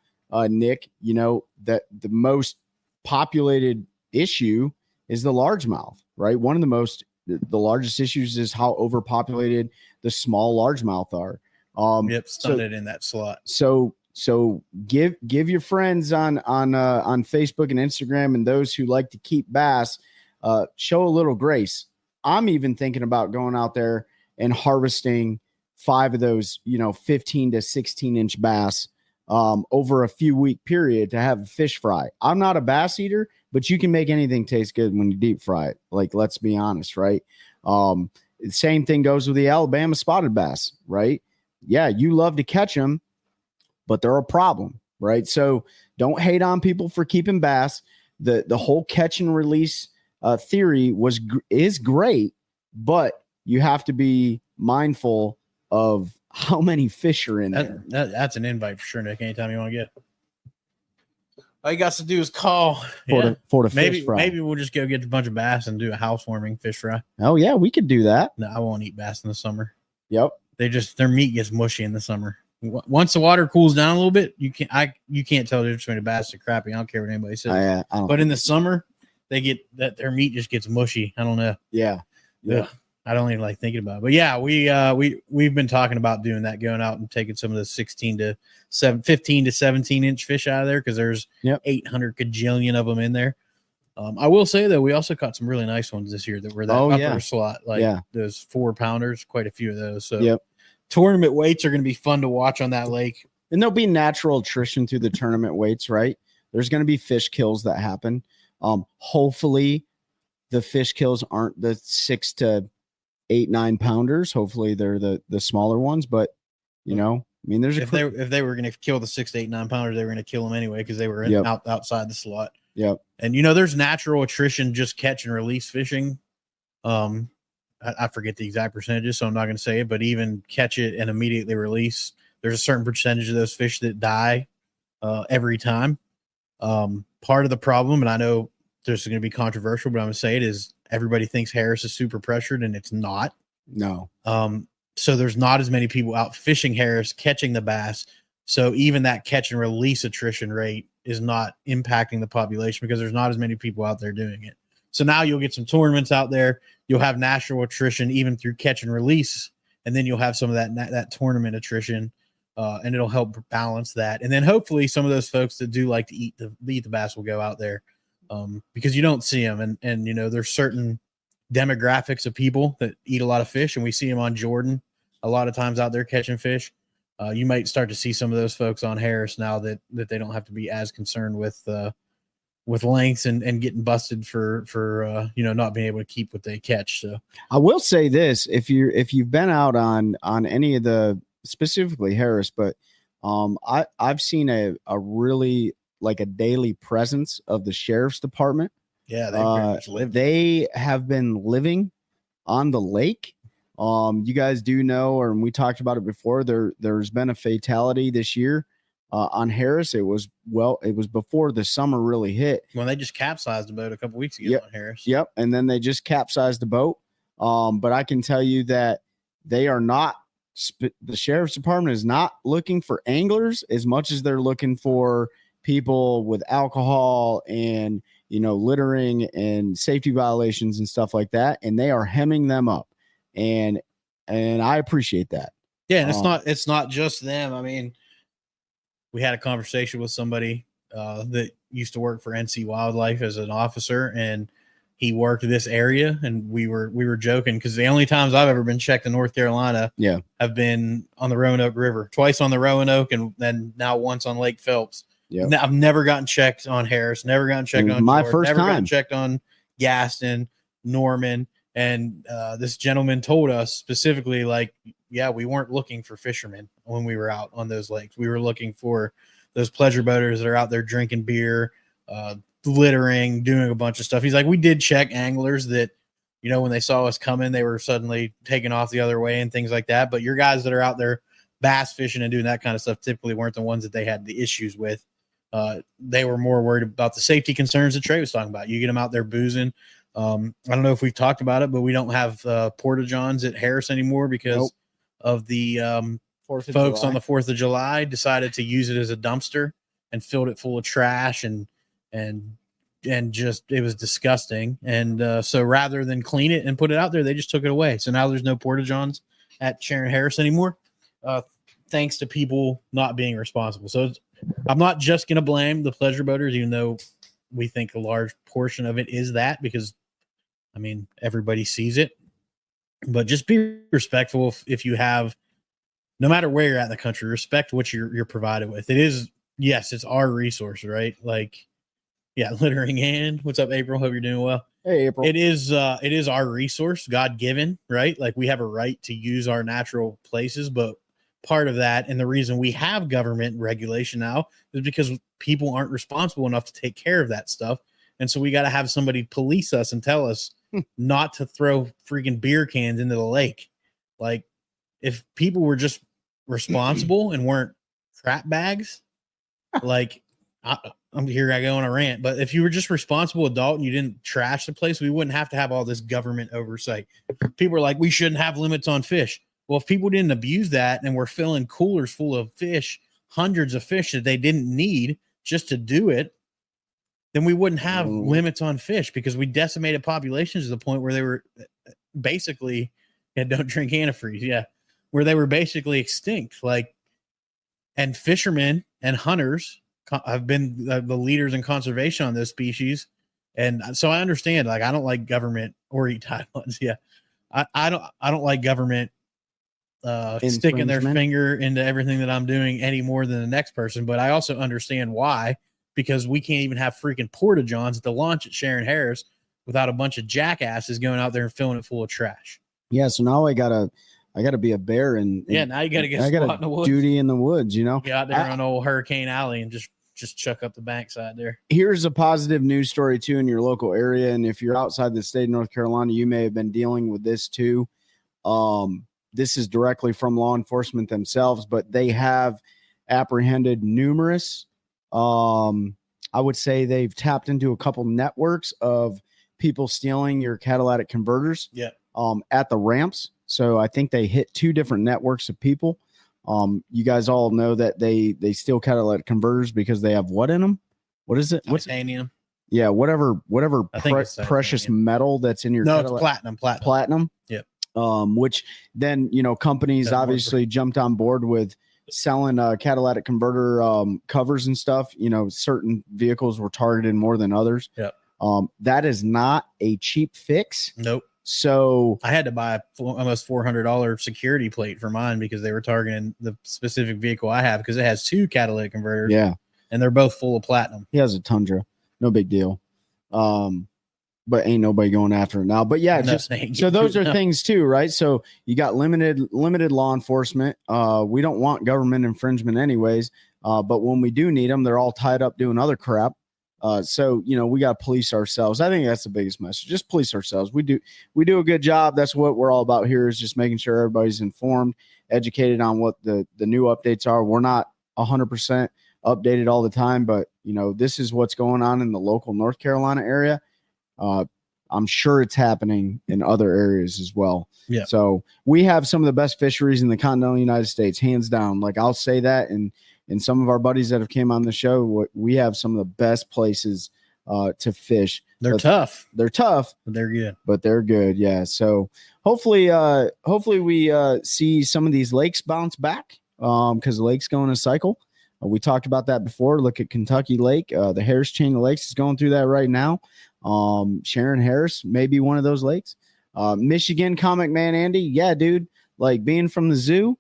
Nick, that the most populated issue is the largemouth, right? One of the largest issues is how overpopulated the small largemouth are. Stunted in that slot. So give your friends on Facebook and Instagram, and those who like to keep bass, show a little grace. I'm even thinking about going out there and harvesting 5 of those, 15 to 16 inch bass over a few week period to have a fish fry. I'm not a bass eater, but you can make anything taste good when you deep fry it. Like, let's be honest, right? The same thing goes with the Alabama spotted bass, right? Yeah, you love to catch them, but they're a problem, right? So don't hate on people for keeping bass. The whole catch and release theory is great, but you have to be mindful of how many fish are in there. That's an invite for sure, Nick. Anytime you want to get. All you got to do is call. For the fish fry. Maybe we'll just go get a bunch of bass and do a housewarming fish fry. Oh yeah, we could do that. No, I won't eat bass in the summer. Yep. Their meat gets mushy in the summer. Once the water cools down a little bit, you can't tell the difference between a bass and crappie. I don't care what anybody says. But in the summer, their meat just gets mushy. I don't know. Yeah. I don't even like thinking about it. But yeah, we've been talking about doing that, going out and taking some of the 15 to 17 inch fish out of there, because there's 800 gajillion of them in there. I will say though, we also caught some really nice ones this year that were that upper slot, like those 4-pounders, quite a few of those. So tournament weights are going to be fun to watch on that lake. And there'll be natural attrition through the tournament weights, right? There's going to be fish kills that happen. Hopefully the fish kills aren't the 6 to 8, 9 pounders. Hopefully they're the smaller ones, but you know, I mean, there's if they were going to kill the 6 to 8, 9 pounders, they were going to kill them anyway because they were outside the slot. Yep. And you know, there's natural attrition, just catch and release fishing. I forget the exact percentages, so I'm not going to say it, but even catch it and immediately release, there's a certain percentage of those fish that die every time. Part of the problem, and I know this is going to be controversial, but I'm going to say it, is everybody thinks Harris is super pressured, and it's not. No. So there's not as many people out fishing Harris, catching the bass. So even that catch and release attrition rate is not impacting the population because there's not as many people out there doing it. So now you'll get some tournaments out there. You'll have natural attrition even through catch and release, and then you'll have some of that tournament attrition, and it'll help balance that. And then hopefully some of those folks that do like to eat the bass will go out there, because you don't see them. And you know, there's certain demographics of people that eat a lot of fish, and we see them on Jordan a lot of times out there catching fish. You might start to see some of those folks on Harris now that they don't have to be as concerned with lengths and getting busted for you know, not being able to keep what they catch. So I will say this, if you've been out on any of the, specifically Harris, but I've seen a really like a daily presence of the sheriff's department. Yeah, they pretty much live. They have been living on the lake. You guys do know, or we talked about it before, there's been a fatality this year on Harris. It was before the summer really hit. Well, they just capsized the boat a couple weeks ago on Harris. Yep. And then they just capsized the boat. But I can tell you that they are not, the sheriff's department is not looking for anglers as much as they're looking for people with alcohol and, you know, littering and safety violations and stuff like that. And they are hemming them up. And I appreciate that. Yeah. And it's not just them. I mean, we had a conversation with somebody that used to work for NC Wildlife as an officer, and he worked this area, and we were joking because the only times I've ever been checked in North Carolina have been on the Roanoke River, twice on the Roanoke, and then now once on Lake Phelps. Yeah, I've never gotten checked on Harris, never gotten checked on my George, first never time. gotten checked on Gaston, Norman, and this gentleman told us specifically, like, yeah, we weren't looking for fishermen when we were out on those lakes. We were looking for those pleasure boaters that are out there drinking beer, littering, doing a bunch of stuff. He's like, we did check anglers that, you know, when they saw us coming, they were suddenly taking off the other way and things like that. But your guys that are out there bass fishing and doing that kind of stuff typically weren't the ones that they had the issues with. They were more worried about the safety concerns that Trey was talking about. You get them out there boozing. I don't know if we've talked about it, but we don't have porta-johns at Harris anymore because of the folks on the 4th of July decided to use it as a dumpster and filled it full of trash and just, it was disgusting. And so rather than clean it and put it out there, they just took it away. So now there's no porta-johns at Sharon Harris anymore, thanks to people not being responsible. So I'm not just going to blame the pleasure boaters, even though we think a large portion of it is that, because I mean, everybody sees it, but just be respectful if you have, no matter where you're at in the country, respect what you're provided with. It is, yes, it's our resource, right? Like, yeah, littering and what's up, April? Hope you're doing well. Hey, April. It is our resource, God given, right? Like, we have a right to use our natural places, but part of that, and the reason we have government regulation now, is because people aren't responsible enough to take care of that stuff. And so we got to have somebody police us and tell us not to throw freaking beer cans into the lake. Like, if people were just responsible and weren't crap bags, like, I'm here, I go on a rant, but if you were just responsible adult and you didn't trash the place, we wouldn't have to have all this government oversight. People are like, we shouldn't have limits on fish. Well, if people didn't abuse that and were filling coolers full of fish, hundreds of fish that they didn't need just to do it, then we wouldn't have limits on fish, because we decimated populations to the point where they were basically, don't drink antifreeze. Yeah. Where they were basically extinct. Like, and fishermen and hunters have been the leaders in conservation on those species And so I understand, like, I don't like government or eat tied ones. Yeah. I don't like government sticking their finger into everything that I'm doing any more than the next person. But I also understand why, because we can't even have freaking porta-johns at the launch at Sharon Harris without a bunch of jackasses going out there and filling it full of trash. Yeah. So now I gotta be a bear and now you gotta get I got in the woods. duty in the woods, you know. Get out there on old Hurricane Alley and just chuck up the bankside there. Here's a positive news story too in your local area, and if you're outside the state of North Carolina, you may have been dealing with this too. This is directly from law enforcement themselves, but they have apprehended numerous. I would say they've tapped into a couple networks of people stealing your catalytic converters. Yeah. At the ramps. So I think they hit 2 different networks of people. You guys all know that they steal catalytic converters because they have what in them? What is it? What's titanium? Yeah, whatever precious metal that's in your it's platinum. Platinum. Yep. Which then, you know, companies obviously jumped on board with selling catalytic converter covers and stuff. You know, certain vehicles were targeted more than others. Yep. That is not a cheap fix. Nope. So I had to buy almost $400 security plate for mine because they were targeting the specific vehicle I have because it has 2 catalytic converters. Yeah. And they're both full of platinum. He has a Tundra. No big deal. But ain't nobody going after it now. But yeah, so those are things too, right? So you got limited law enforcement. We don't want government infringement anyways. But when we do need them, they're all tied up doing other crap. So, you know, we got to police ourselves. I think that's the biggest message. Just police ourselves. We do a good job. That's what we're all about here, is just making sure everybody's informed, educated on what the new updates are. We're not 100% updated all the time, but, you know, this is what's going on in the local North Carolina area. I'm sure it's happening in other areas as well. Yeah. So we have some of the best fisheries in the continental United States, hands down. Like, I'll say that. And some of our buddies that have came on the show, we have some of the best places to fish. They're tough. They're tough, but they're good. But they're good. Yeah. So hopefully we see some of these lakes bounce back because the lake's going a cycle. We talked about that before. Look at Kentucky Lake. The Harris chain of lakes is going through that right now. Sharon Harris may be one of those lakes. Michigan, Comic Man Andy. Yeah, dude. Like, being from the zoo,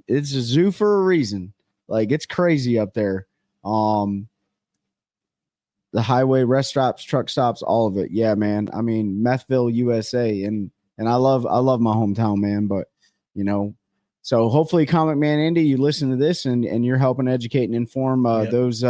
it's a zoo for a reason. Like, it's crazy up there. The highway, rest stops, truck stops, all of it. Yeah, man. I mean, Methville, USA. And I love my hometown, man. But, you know, so hopefully, Comic Man Andy, you listen to this and you're helping educate and inform those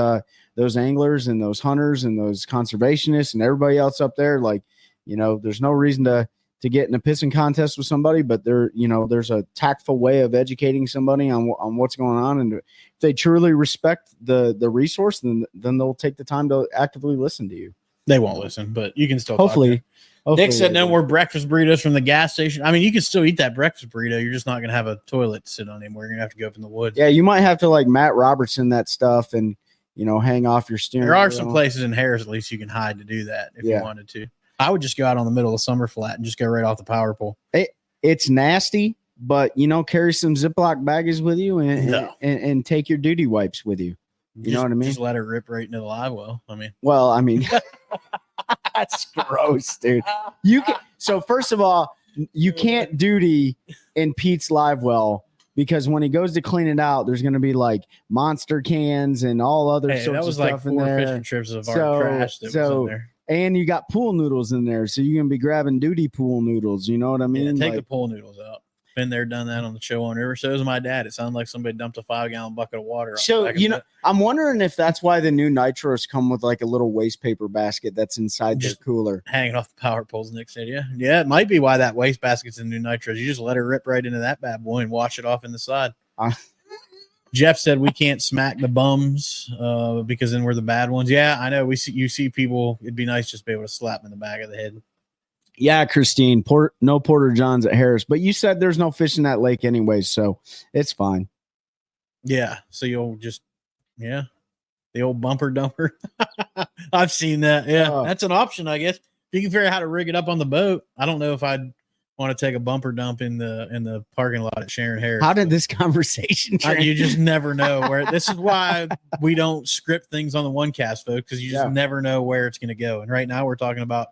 anglers and those hunters and those conservationists and everybody else up there. Like, you know, there's no reason to get in a pissing contest with somebody, but there's a tactful way of educating somebody on what's going on. And if they truly respect the resource, then they'll take the time to actively listen to you. They won't listen, but you can still hopefully. Nick said no more breakfast burritos from the gas station. I mean, you can still eat that breakfast burrito. You're just not going to have a toilet to sit on anymore. You're going to have to go up in the woods. Yeah, you might have to, like, Matt Robertson that stuff and, you know, hang off your steering. There are some places in Harris at least you can hide to do that if you wanted to. I would just go out on the middle of Summer Flat and just go right off the power pole. It's nasty, but, you know, carry some Ziploc baggage with you and take your duty wipes with you. You know what I mean? Just let it rip right into the live well. I mean, that's gross, dude. So first of all, you can't duty in Pete's live well, because when he goes to clean it out, there's going to be like monster cans and all other sorts of stuff in there. That was like 4 fishing trips of our trash that was in there. And you got pool noodles in there, so you're going to be grabbing duty pool noodles. You know what I mean? Yeah, take the pool noodles out. Been there, done that on the show on River. So is my dad. It sounded like somebody dumped a 5-gallon bucket of water. So, you know, I'm wondering if that's why the new Nitros come with like a little waste paper basket that's inside their cooler. Hanging off the power poles, Nick said. Yeah, it might be why that waste basket's in the new Nitros. You just let it rip right into that bad boy and wash it off in the side. Jeff said we can't smack the bums because then we're the bad ones. Yeah, I know. You see people. It'd be nice just to be able to slap them in the back of the head. Yeah, Christine, no Porter Johns at Harris, but you said there's no fish in that lake anyway, so it's fine. Yeah, so you'll just, the old bumper dumper. I've seen that. Yeah, that's an option, I guess. If you can figure out how to rig it up on the boat. I don't know if I'd want to take a bumper dump in the parking lot at Sharon Harris. How did this conversation you just never know where. This is why we don't script things on the OneCast, folks, because you just never know where it's going to go. And right now we're talking about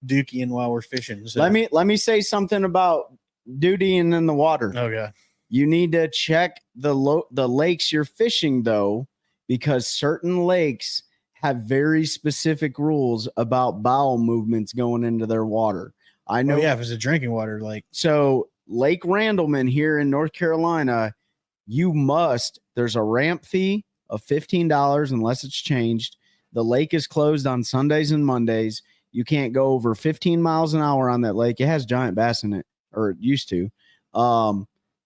dookie while we're fishing. So. Let me say something about dutying in the water. Oh god. You need to check the lakes you're fishing though, because certain lakes have very specific rules about bowel movements going into their water. I know. If it's a drinking water lake. So Lake Randleman here in North Carolina, there's a ramp fee of $15 unless it's changed. The lake is closed on Sundays and Mondays. You can't go over 15 miles an hour on that lake. It has giant bass in it, or it used to.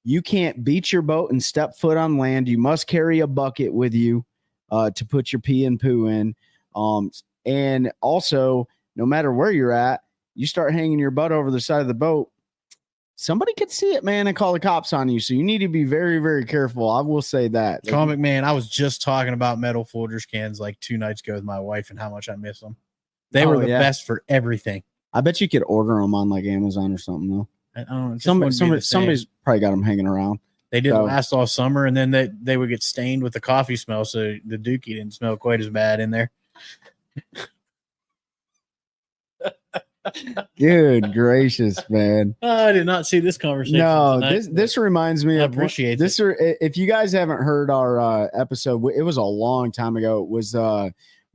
You can't beach your boat and step foot on land. You must carry a bucket with you to put your pee and poo in. And also, no matter where you're at, you start hanging your butt over the side of the boat, somebody could see it, man, and call the cops on you. So you need to be very, very careful. I will say that. Comic man, I was just talking about metal Folgers cans like 2 nights ago with my wife and how much I miss them. They were the best for everything. I bet you could order them on like Amazon or something though. I don't know. Somebody's probably got them hanging around. They didn't last all summer, and then they would get stained with the coffee smell, so the dookie didn't smell quite as bad in there. Good gracious, man. I did not see this conversation. No, tonight, this reminds me of appreciate this. If you guys haven't heard our episode, it was a long time ago. It was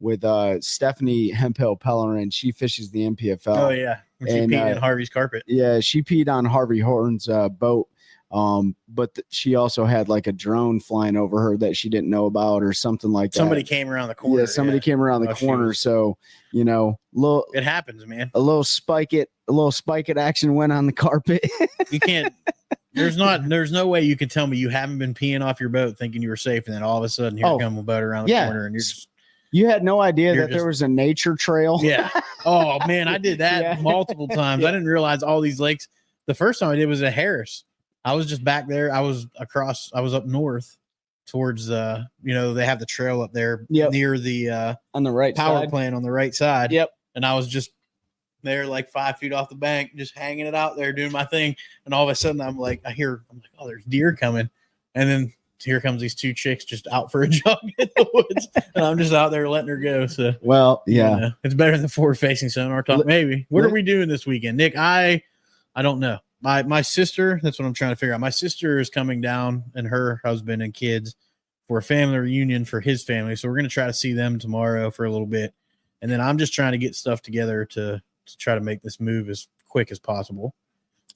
with Stephanie Hemphill Pellerin. She fishes the MPFL. Oh yeah, she peed in Harvey's carpet. Yeah, she peed on Harvey Horton's boat. But she also had like a drone flying over her that she didn't know about or something like that. Somebody came around the corner. Yeah, somebody came around the corner. So, it happens, man. A little spike it action went on the carpet. You can't, there's no way you can tell me you haven't been peeing off your boat thinking you were safe. And then all of a sudden here comes a boat around the corner and you had no idea that there was a nature trail. Yeah. Oh man, I did that multiple times. I didn't realize all these lakes. The first time I did was at Harris. I was just back there. I was up north towards they have the trail up there near the on the right power side. plant on the right side. Yep. And I was just there like 5 feet off the bank, just hanging it out there, doing my thing. And all of a sudden I'm like, oh, there's deer coming. And then here comes these 2 chicks just out for a jog in the woods. And I'm just out there letting her go. So it's better than forward facing sonar talk. Maybe. What are we doing this weekend? Nick, I don't know. My sister, that's what I'm trying to figure out. My sister is coming down and her husband and kids for a family reunion for his family. So we're going to try to see them tomorrow for a little bit. And then I'm just trying to get stuff together to try to make this move as quick as possible.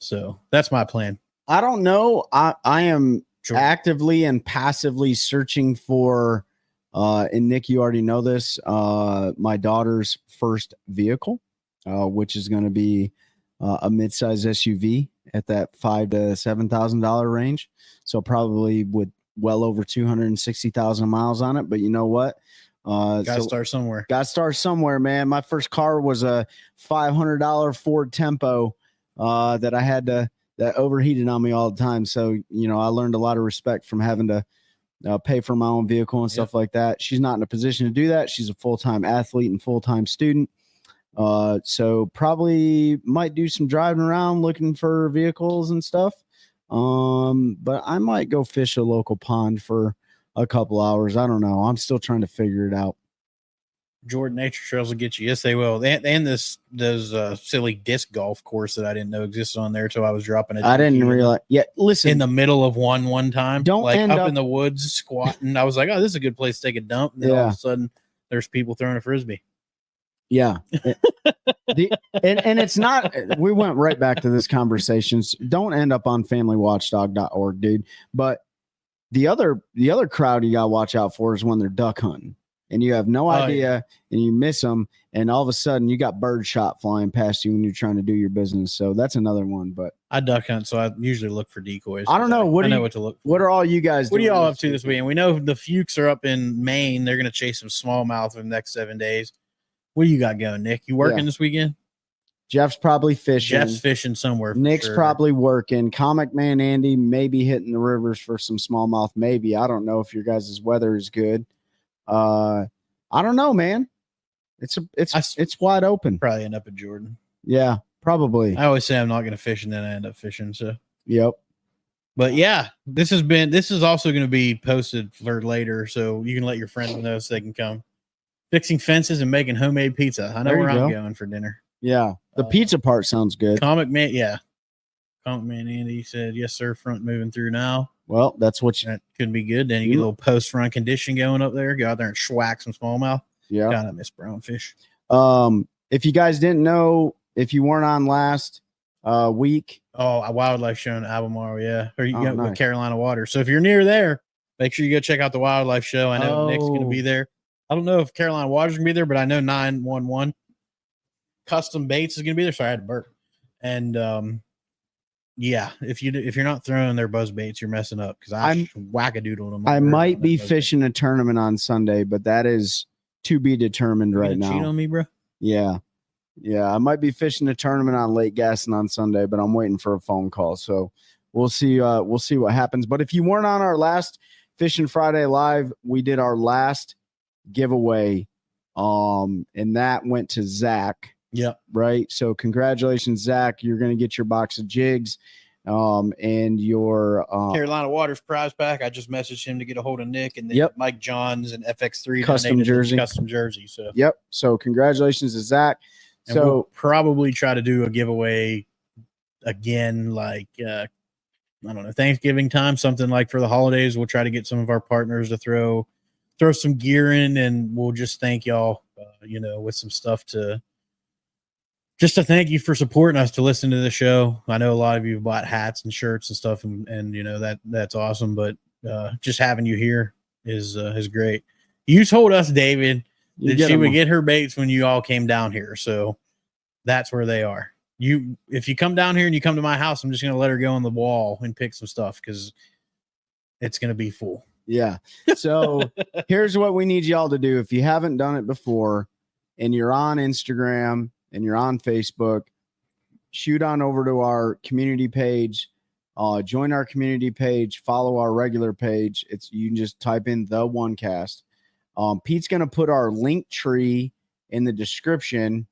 So that's my plan. I don't know. I am actively and passively searching for, and Nick, you already know this, my daughter's first vehicle, which is going to be a midsize SUV at that $5,000 to $7,000 range. So probably with well over 260,000 miles on it. But you know what? Gotta start somewhere. Gotta start somewhere, man. My first car was a $500 Ford Tempo that I had that overheated on me all the time. So, I learned a lot of respect from having to pay for my own vehicle and stuff like that. She's not in a position to do that. She's a full-time athlete and full-time student. So probably might do some driving around looking for vehicles and stuff. But I might go fish a local pond for a couple hours. I don't know. I'm still trying to figure it out. Jordan Nature Trails will get you. Yes, they will. And those silly disc golf course that I didn't know existed on there till I was dropping it. I didn't realize. Yeah, listen. In the middle of one time. Don't like end up in the woods squatting. I was like, oh, this is a good place to take a dump. And then all of a sudden there's people throwing a Frisbee. Yeah. And it's not, we went right back to this conversation. Don't end up on familywatchdog.org, dude. But the other crowd you got to watch out for is when they're duck hunting and you have no idea and you miss them. And all of a sudden you got bird shot flying past you when you're trying to do your business. So that's another one, but I duck hunt. So I usually look for decoys. I don't know. I know what to look for. What are all you guys doing? What are y'all up to weekend? this weekend? We know the Fuchs are up in Maine. They're going to chase some smallmouth in the next 7 days. What do you got going, Nick? You working this weekend? Jeff's probably fishing. Jeff's fishing somewhere. Nick's probably working. Comic Man Andy maybe hitting the rivers for some smallmouth. Maybe. I don't know if your guys' weather is good. I don't know, man. It's wide open. Probably end up at Jordan. Yeah. Probably. I always say I'm not going to fish, and then I end up fishing. So, Yep. but yeah, this is also going to be posted for later, so you can let your friends know so they can come. Fixing fences and making homemade pizza. I know where I'm going for dinner. Yeah, the pizza part sounds good. Comic Man, yeah. Comic Man Andy said, "Yes, sir. Front moving through now." Well, that's what that could be good. Then you get a little post front condition going up there. Go out there and schwack some smallmouth. Yeah, God, I miss brownfish. If you guys didn't know, if you weren't on last week, a wildlife show in Albemarle, yeah, or you go nice. with Carolina Waters. So if you're near there, make sure you go check out the wildlife show. I know Nick's going to be there. I don't know if Carolina Waters is going to be there, but I know 911 Custom Baits is going to be there. So I had to burp. And yeah, if you're not throwing their buzz baits, you're messing up because I'm wackadoodling them. I might be fishing a tournament on Sunday, but that is to be determined right now. Cheat on me, bro? Yeah. I might be fishing a tournament on Lake Gaston on Sunday, but I'm waiting for a phone call. So we'll see. We'll see what happens. But if you weren't on our last Fishing Friday Live, we did our last giveaway, and that went to Zach. Yep. Right. So congratulations, Zach. You're going to get your box of jigs, and your Carolina Waters prize pack. I just messaged him to get a hold of Nick, and then Mike Johns and FX3 custom jersey. So So congratulations to Zach. And we'll probably try to do a giveaway again, like I don't know, Thanksgiving time, something like for the holidays. We'll try to get some of our partners to throw some gear in, and we'll just thank y'all, with some stuff to thank you for supporting us to listen to the show. I know a lot of you have bought hats and shirts and stuff, and that's awesome. But just having you here is great. You told us, David, that she would get her baits when you all came down here, so that's where they are. If you come down here and you come to my house, I'm just going to let her go on the wall and pick some stuff because it's going to be full. Yeah. So here's what we need y'all to do. If you haven't done it before and you're on Instagram and you're on Facebook, shoot on over to our community page, join our community page, follow our regular page. You can just type in TheOneCast. Pete's going to put our link tree in the description.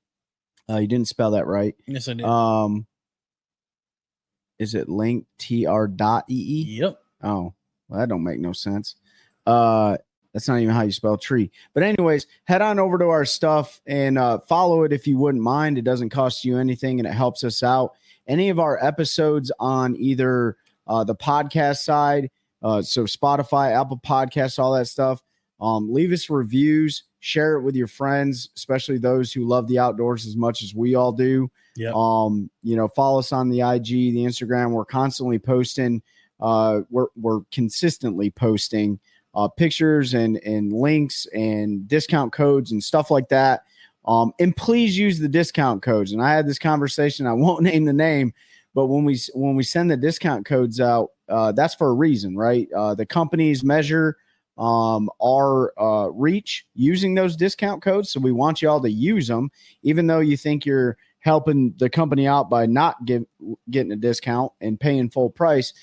You didn't spell that right. Yes, I did. Is it linktr.ee? Yep. Oh, well, that don't make no sense. That's not even how you spell tree. But anyways, head on over to our stuff and follow it if you wouldn't mind. It doesn't cost you anything, and it helps us out. Any of our episodes on either the podcast side, so Spotify, Apple Podcasts, all that stuff, leave us reviews, share it with your friends, especially those who love the outdoors as much as we all do. Yep. Follow us on the IG, the Instagram. We're constantly posting. We're consistently posting pictures and links and discount codes and stuff like that. And please use the discount codes. And I had this conversation. I won't name the name, but when we send the discount codes out, that's for a reason, right? The companies measure our reach using those discount codes. So we want you all to use them, even though you think you're helping the company out by not getting a discount and paying full price.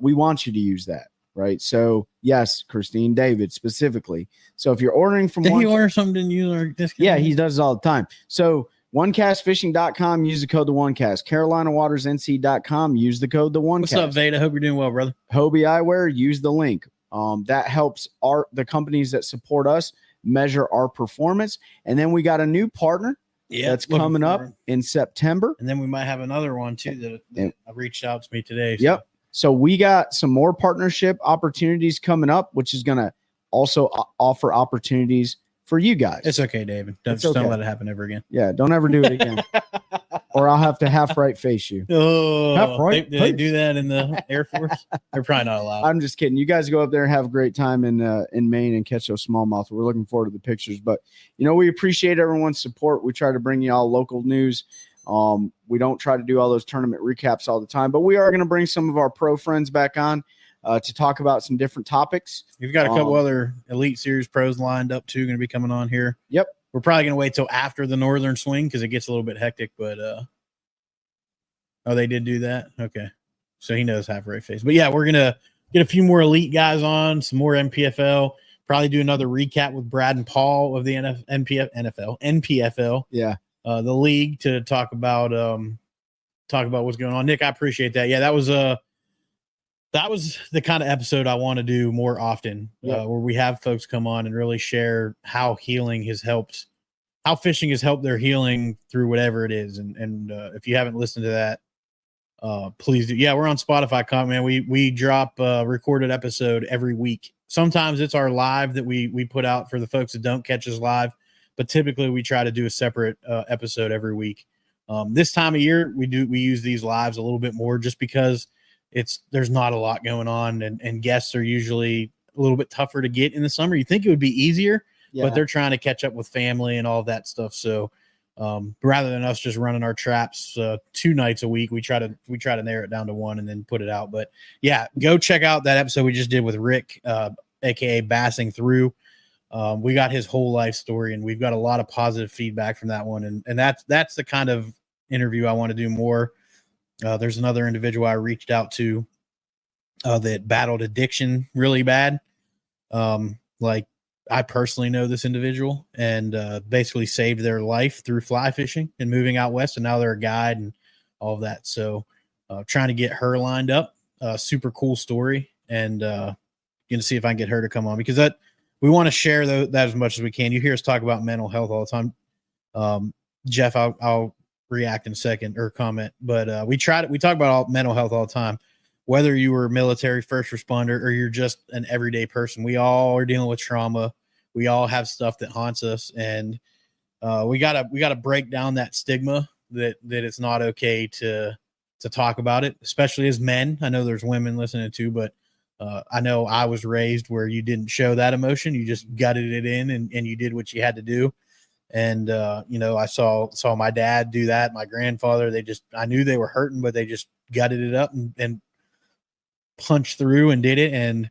We want you to use that. Right. So yes, Christine, David specifically. So if you're ordering from Did he order something and use our discount? Yeah, he does it all the time. So OneCastFishing.com, use the code TheOneCast. CarolinaWatersNC.com, use the code TheOneCast. What's up, Veda? Hope you're doing well, brother. Hobie Eyewear, use the link. That helps the companies that support us measure our performance. And then we got a new partner that's coming up in September. And then we might have another one too that reached out to me today. So. Yep. So we got some more partnership opportunities coming up, which is going to also offer opportunities for you guys. It's okay, David. Don't let it happen ever again. Yeah, don't ever do it again. Or I'll have to half right face you. Oh, did they do that in the Air Force? They're probably not allowed. I'm just kidding. You guys go up there and have a great time in Maine and catch those smallmouth. We're looking forward to the pictures. But, we appreciate everyone's support. We try to bring you all local news. We don't try to do all those tournament recaps all the time, but we are going to bring some of our pro friends back on to talk about some different topics. We've got a couple other Elite Series pros lined up too, going to be coming on here. Yep. We're probably going to wait till after the Northern Swing because it gets a little bit hectic, but they did do that. Okay. So he knows half right face, but yeah, we're going to get a few more Elite guys on, some more NPFL, probably do another recap with Brad and Paul of the NPFL. Yeah. the league to talk about what's going on. Nick, I appreciate that. Yeah, that was the kind of episode I want to do more often, where we have folks come on and really share how fishing has helped their healing through whatever it is. And if you haven't listened to that, please do. Yeah, we're on Spotify. Man, we drop a recorded episode every week. Sometimes it's our live that we put out for the folks that don't catch us live, but typically we try to do a separate episode every week. This time of year, we use these lives a little bit more just because there's not a lot going on, and guests are usually a little bit tougher to get in the summer. You think it would be easier, but they're trying to catch up with family and all of that stuff. So rather than us just running our traps 2 nights a week, we try to narrow it down to 1 and then put it out. But yeah, go check out that episode we just did with Rick, aka Bassing Through. We got his whole life story, and we've got a lot of positive feedback from that one. And that's the kind of interview I want to do more. There's another individual I reached out to that battled addiction really bad. Like, I personally know this individual, and basically saved their life through fly fishing and moving out west, and now they're a guide and all of that. So trying to get her lined up. Super cool story, and going to see if I can get her to come on, because we want to share that as much as we can. You hear us talk about mental health all the time. Jeff, I'll react in a second or comment, but we talk about mental health all the time. Whether you were military, first responder, or you're just an everyday person, we all are dealing with trauma. We all have stuff that haunts us, and we gotta break down that stigma that it's not okay to talk about it, especially as men. I know there's women listening too, but I know I was raised where you didn't show that emotion. You just gutted it in, and you did what you had to do. And I saw my dad do that. My grandfather, I knew they were hurting, but they just gutted it up and punched through and did it. And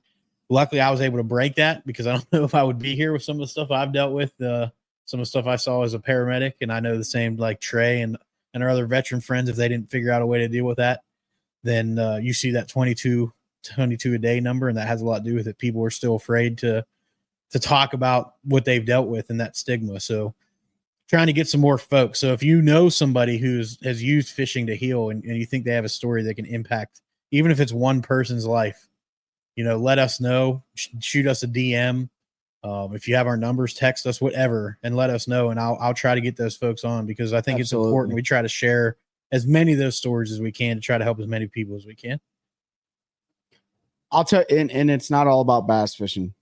luckily I was able to break that, because I don't know if I would be here with some of the stuff I've dealt with, some of the stuff I saw as a paramedic. And I know the same, like Trey and our other veteran friends, if they didn't figure out a way to deal with that, then you see that 22 a day number. And that has a lot to do with it. People are still afraid to talk about what they've dealt with and that stigma. So trying to get some more folks. So if you know somebody has used fishing to heal, and you think they have a story that can impact, even if it's one person's life, let us know. Shoot us a DM. If you have our numbers, text us, whatever, and let us know. And I'll try to get those folks on, because I think Absolutely. It's important. We try to share as many of those stories as we can to try to help as many people as we can. I'll tell you, and it's not all about bass fishing.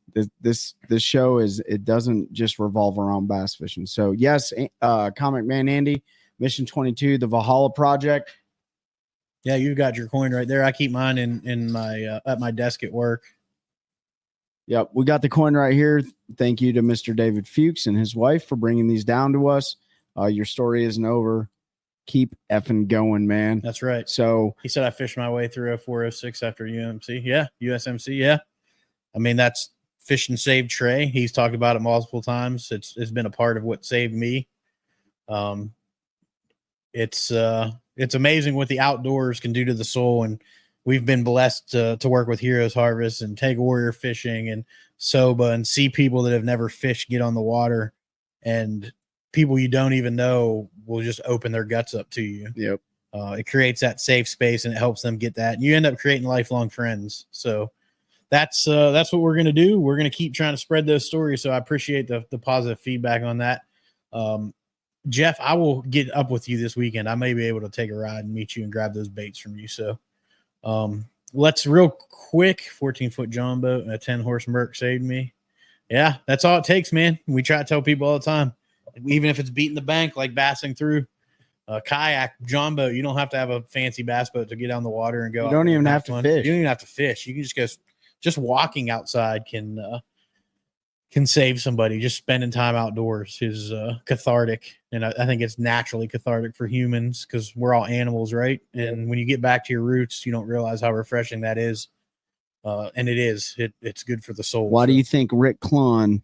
This show it doesn't just revolve around bass fishing. So yes, Comic Man Andy, Mission 22, the Valhalla Project. Yeah, you got your coin right there. I keep mine in my at my desk at work. Yep, we got the coin right here. Thank you to Mr. David Fuchs and his wife for bringing these down to us. Your story isn't over. Keep effing going, man. That's right. So he said I fished my way through 0406 after UMC. Yeah, USMC. Yeah, I mean, that's fishing saved Trey. He's talked about it multiple times. It's been a part of what saved me. It's amazing what the outdoors can do to the soul, and we've been blessed to work with Heroes Harvest and Take Warrior Fishing and Soba, and see people that have never fished get on the water, and people you don't even know will just open their guts up to you. Yep. It creates that safe space, and it helps them get that, and you end up creating lifelong friends. So that's what we're going to do. We're going to keep trying to spread those stories. So I appreciate the positive feedback on that. Jeff, I will get up with you this weekend. I may be able to take a ride and meet you and grab those baits from you. So let's real quick, 14-foot John boat and a 10-horse Merc saved me. Yeah, that's all it takes, man. We try to tell people all the time, even if it's beating the bank, like bassing through kayak, John boat. You don't have to have a fancy bass boat to get on the water and go. You don't even have to fish. You don't even have to fish. You can just go. Just walking outside can save somebody. Just spending time outdoors is cathartic, and I think it's naturally cathartic for humans, because we're all animals, right? And when you get back to your roots, you don't realize how refreshing that is. And it is. It's good for the soul. Why do you think Rick Klon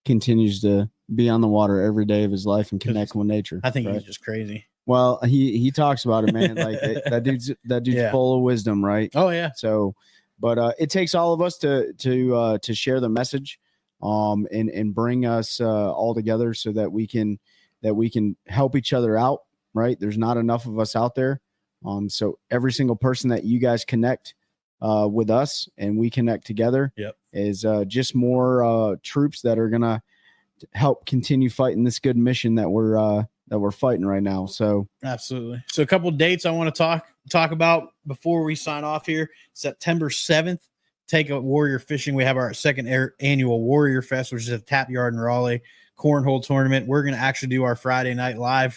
continues to be on the water every day of his life and connect with nature? I think he's just crazy. Well, he talks about it, man. Like that dude's Yeah. full of wisdom, right? Oh yeah. So, but it takes all of us to share the message, and bring us all together so that we can that we can help each other out, right? There's not enough of us out there. So every single person that you guys connect with us and we connect together is just more troops that are going to help continue fighting this good mission that we're fighting right now. So absolutely. So a couple of dates I want to talk about before we sign off here. September 7th, take a warrior fishing. We have our second annual Warrior Fest, which is at Tap Yard in Raleigh cornhole tournament. We're going to actually do our Friday night live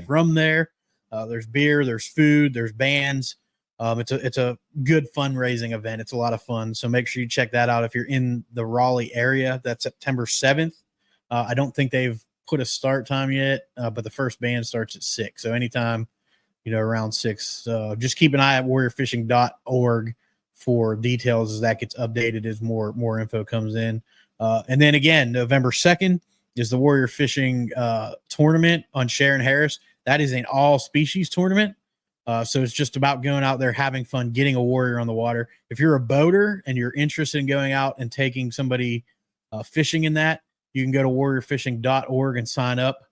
from there. There's beer, there's food, there's bands. It's a good fundraising event. It's a lot of fun. So make sure you check that out if you're in the Raleigh area. That's September 7th. I don't think they've put a start time yet, but the first band starts at 6. So anytime, around 6, just keep an eye at warriorfishing.org for details as that gets updated, as more info comes in. And then again, November 2nd is the Warrior Fishing tournament on Sharon Harris. That is an all species tournament. So it's just about going out there, having fun, getting a warrior on the water. If you're a boater and you're interested in going out and taking somebody fishing in that, you can go to warriorfishing.org and sign up.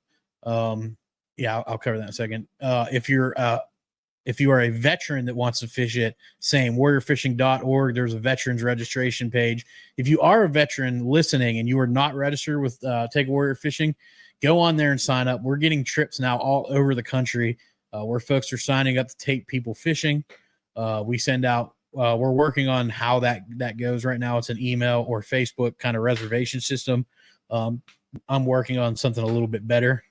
I'll cover that in a second. If you are a veteran that wants to fish it, same, warriorfishing.org. There's a veterans registration page. If you are a veteran listening and you are not registered with Take a Warrior Fishing, go on there and sign up. We're getting trips now all over the country where folks are signing up to take people fishing. We send out, we're working on how that goes right now. It's an email or Facebook kind of reservation system. I'm working on something a little bit better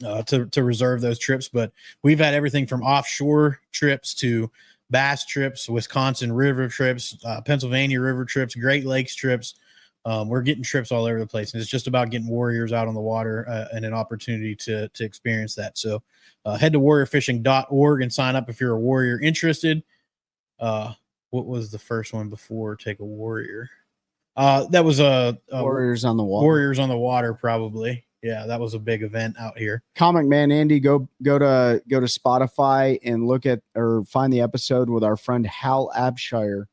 to reserve those trips, but we've had everything from offshore trips to bass trips, Wisconsin river trips, Pennsylvania river trips, Great Lakes trips. We're getting trips all over the place, and it's just about getting warriors out on the water and an opportunity to experience that. So head to warriorfishing.org and sign up if you're a warrior interested. What was the first one before Take a Warrior? That was a Warriors on the Water. Warriors on the Water, probably. Yeah, that was a big event out here. Comic Man Andy, go to Spotify and look at or find the episode with our friend Hal Abshire,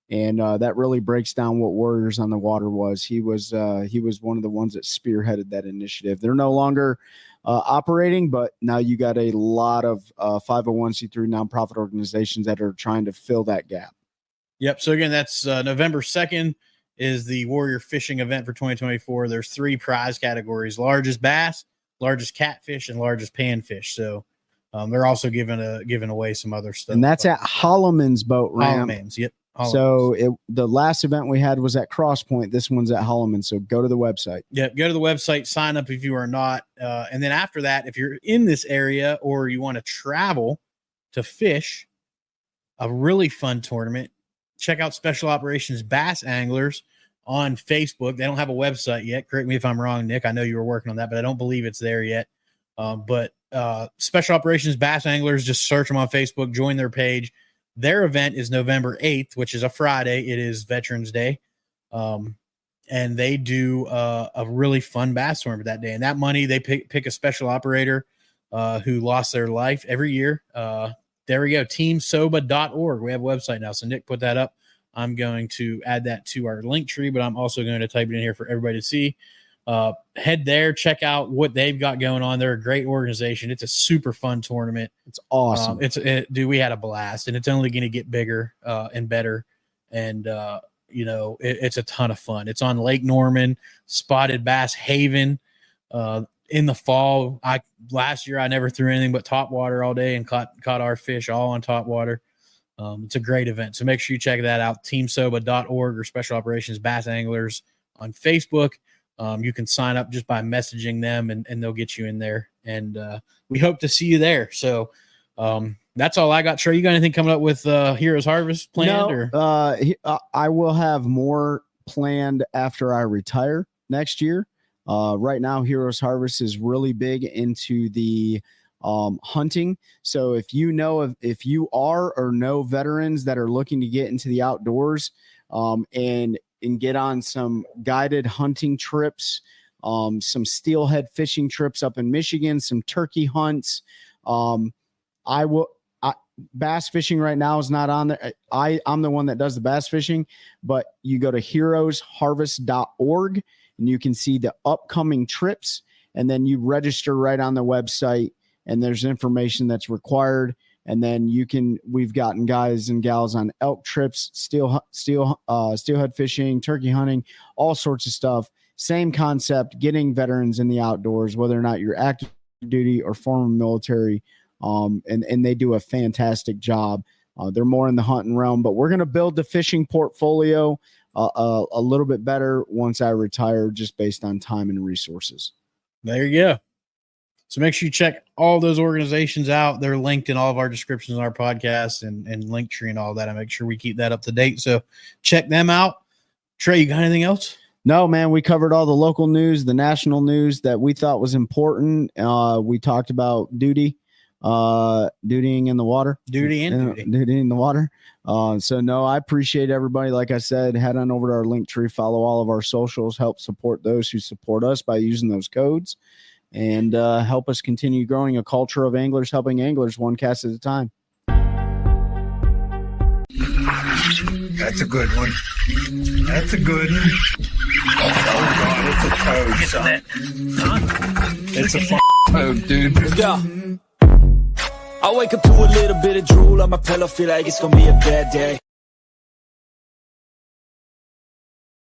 and that really breaks down what Warriors on the Water was. He was one of the ones that spearheaded that initiative. They're no longer operating, but now you got a lot of 501c3 nonprofit organizations that are trying to fill that gap. Yep. So again, that's November 2nd. Is the Warrior Fishing event for 2024. There's 3 prize categories: largest bass, largest catfish, and largest panfish. So they're also giving away some other stuff. And that's at Holloman's boat ramp. Holloman's, yep. Holloman's. So the last event we had was at Cross Point. This one's at Holloman. So go to the website. Yep, go to the website, sign up if you are not. And then after that, if you're in this area or you want to travel to fish a really fun tournament, check out Special Operations Bass Anglers on Facebook. They don't have a website yet. Correct me if I'm wrong, Nick. I know you were working on that, but I don't believe it's there yet. But Special Operations Bass Anglers, just search them on Facebook, join their page. Their event is November 8th, which is a Friday. It is Veterans Day. And they do a really fun bass tournament that day. And that money, they pick a special operator who lost their life every year. There we go. teamsoba.org. We have a website now. So Nick put that up. I'm going to add that to our link tree, but I'm also going to type it in here for everybody to see. Head there, check out what they've got going on. They're a great organization. It's a super fun tournament. It's awesome. Dude, we had a blast, and it's only going to get bigger and better. And, it's a ton of fun. It's on Lake Norman, Spotted Bass Haven. In the fall, last year I never threw anything but top water all day and caught our fish all on top water. It's a great event. So make sure you check that out, teamsoba.org or Special Operations Bass Anglers on Facebook. You can sign up just by messaging them and they'll get you in there. And we hope to see you there. So that's all I got. Trey, you got anything coming up with Heroes Harvest planned? No, I will have more planned after I retire next year. Right now, Heroes Harvest is really big into the hunting. So if you are or know veterans that are looking to get into the outdoors and get on some guided hunting trips, some steelhead fishing trips up in Michigan, some turkey hunts, bass fishing right now is not on there. I'm the one that does the bass fishing, but you go to heroesharvest.org and you can see the upcoming trips. and then you register right on the website, and there's information that's required. And then we've gotten guys and gals on elk trips, steelhead fishing, turkey hunting, all sorts of stuff. Same concept, getting veterans in the outdoors, whether or not you're active duty or former military. And they do a fantastic job. They're more in the hunting realm, but we're going to build the fishing portfolio a little bit better once I retire, just based on time and resources. There you go. So make sure you check all those organizations out. They're linked in all of our descriptions on our podcast and Linktree and all that. I make sure we keep that up to date. So check them out. Trey, you got anything else? No, man, we covered all the local news, the national news that we thought was important. We talked about dutying in the water. Duty in the water. So no, I appreciate everybody. Like I said, head on over to our Linktree, follow all of our socials, help support those who support us by using those codes. And help us continue growing a culture of anglers helping anglers one cast at a time. That's a good one. That's a good one. Oh, God, it's a toad, son. It's a toad, dude. Yeah. I wake up to a little bit of drool on my pillow, feel like it's gonna be a bad day.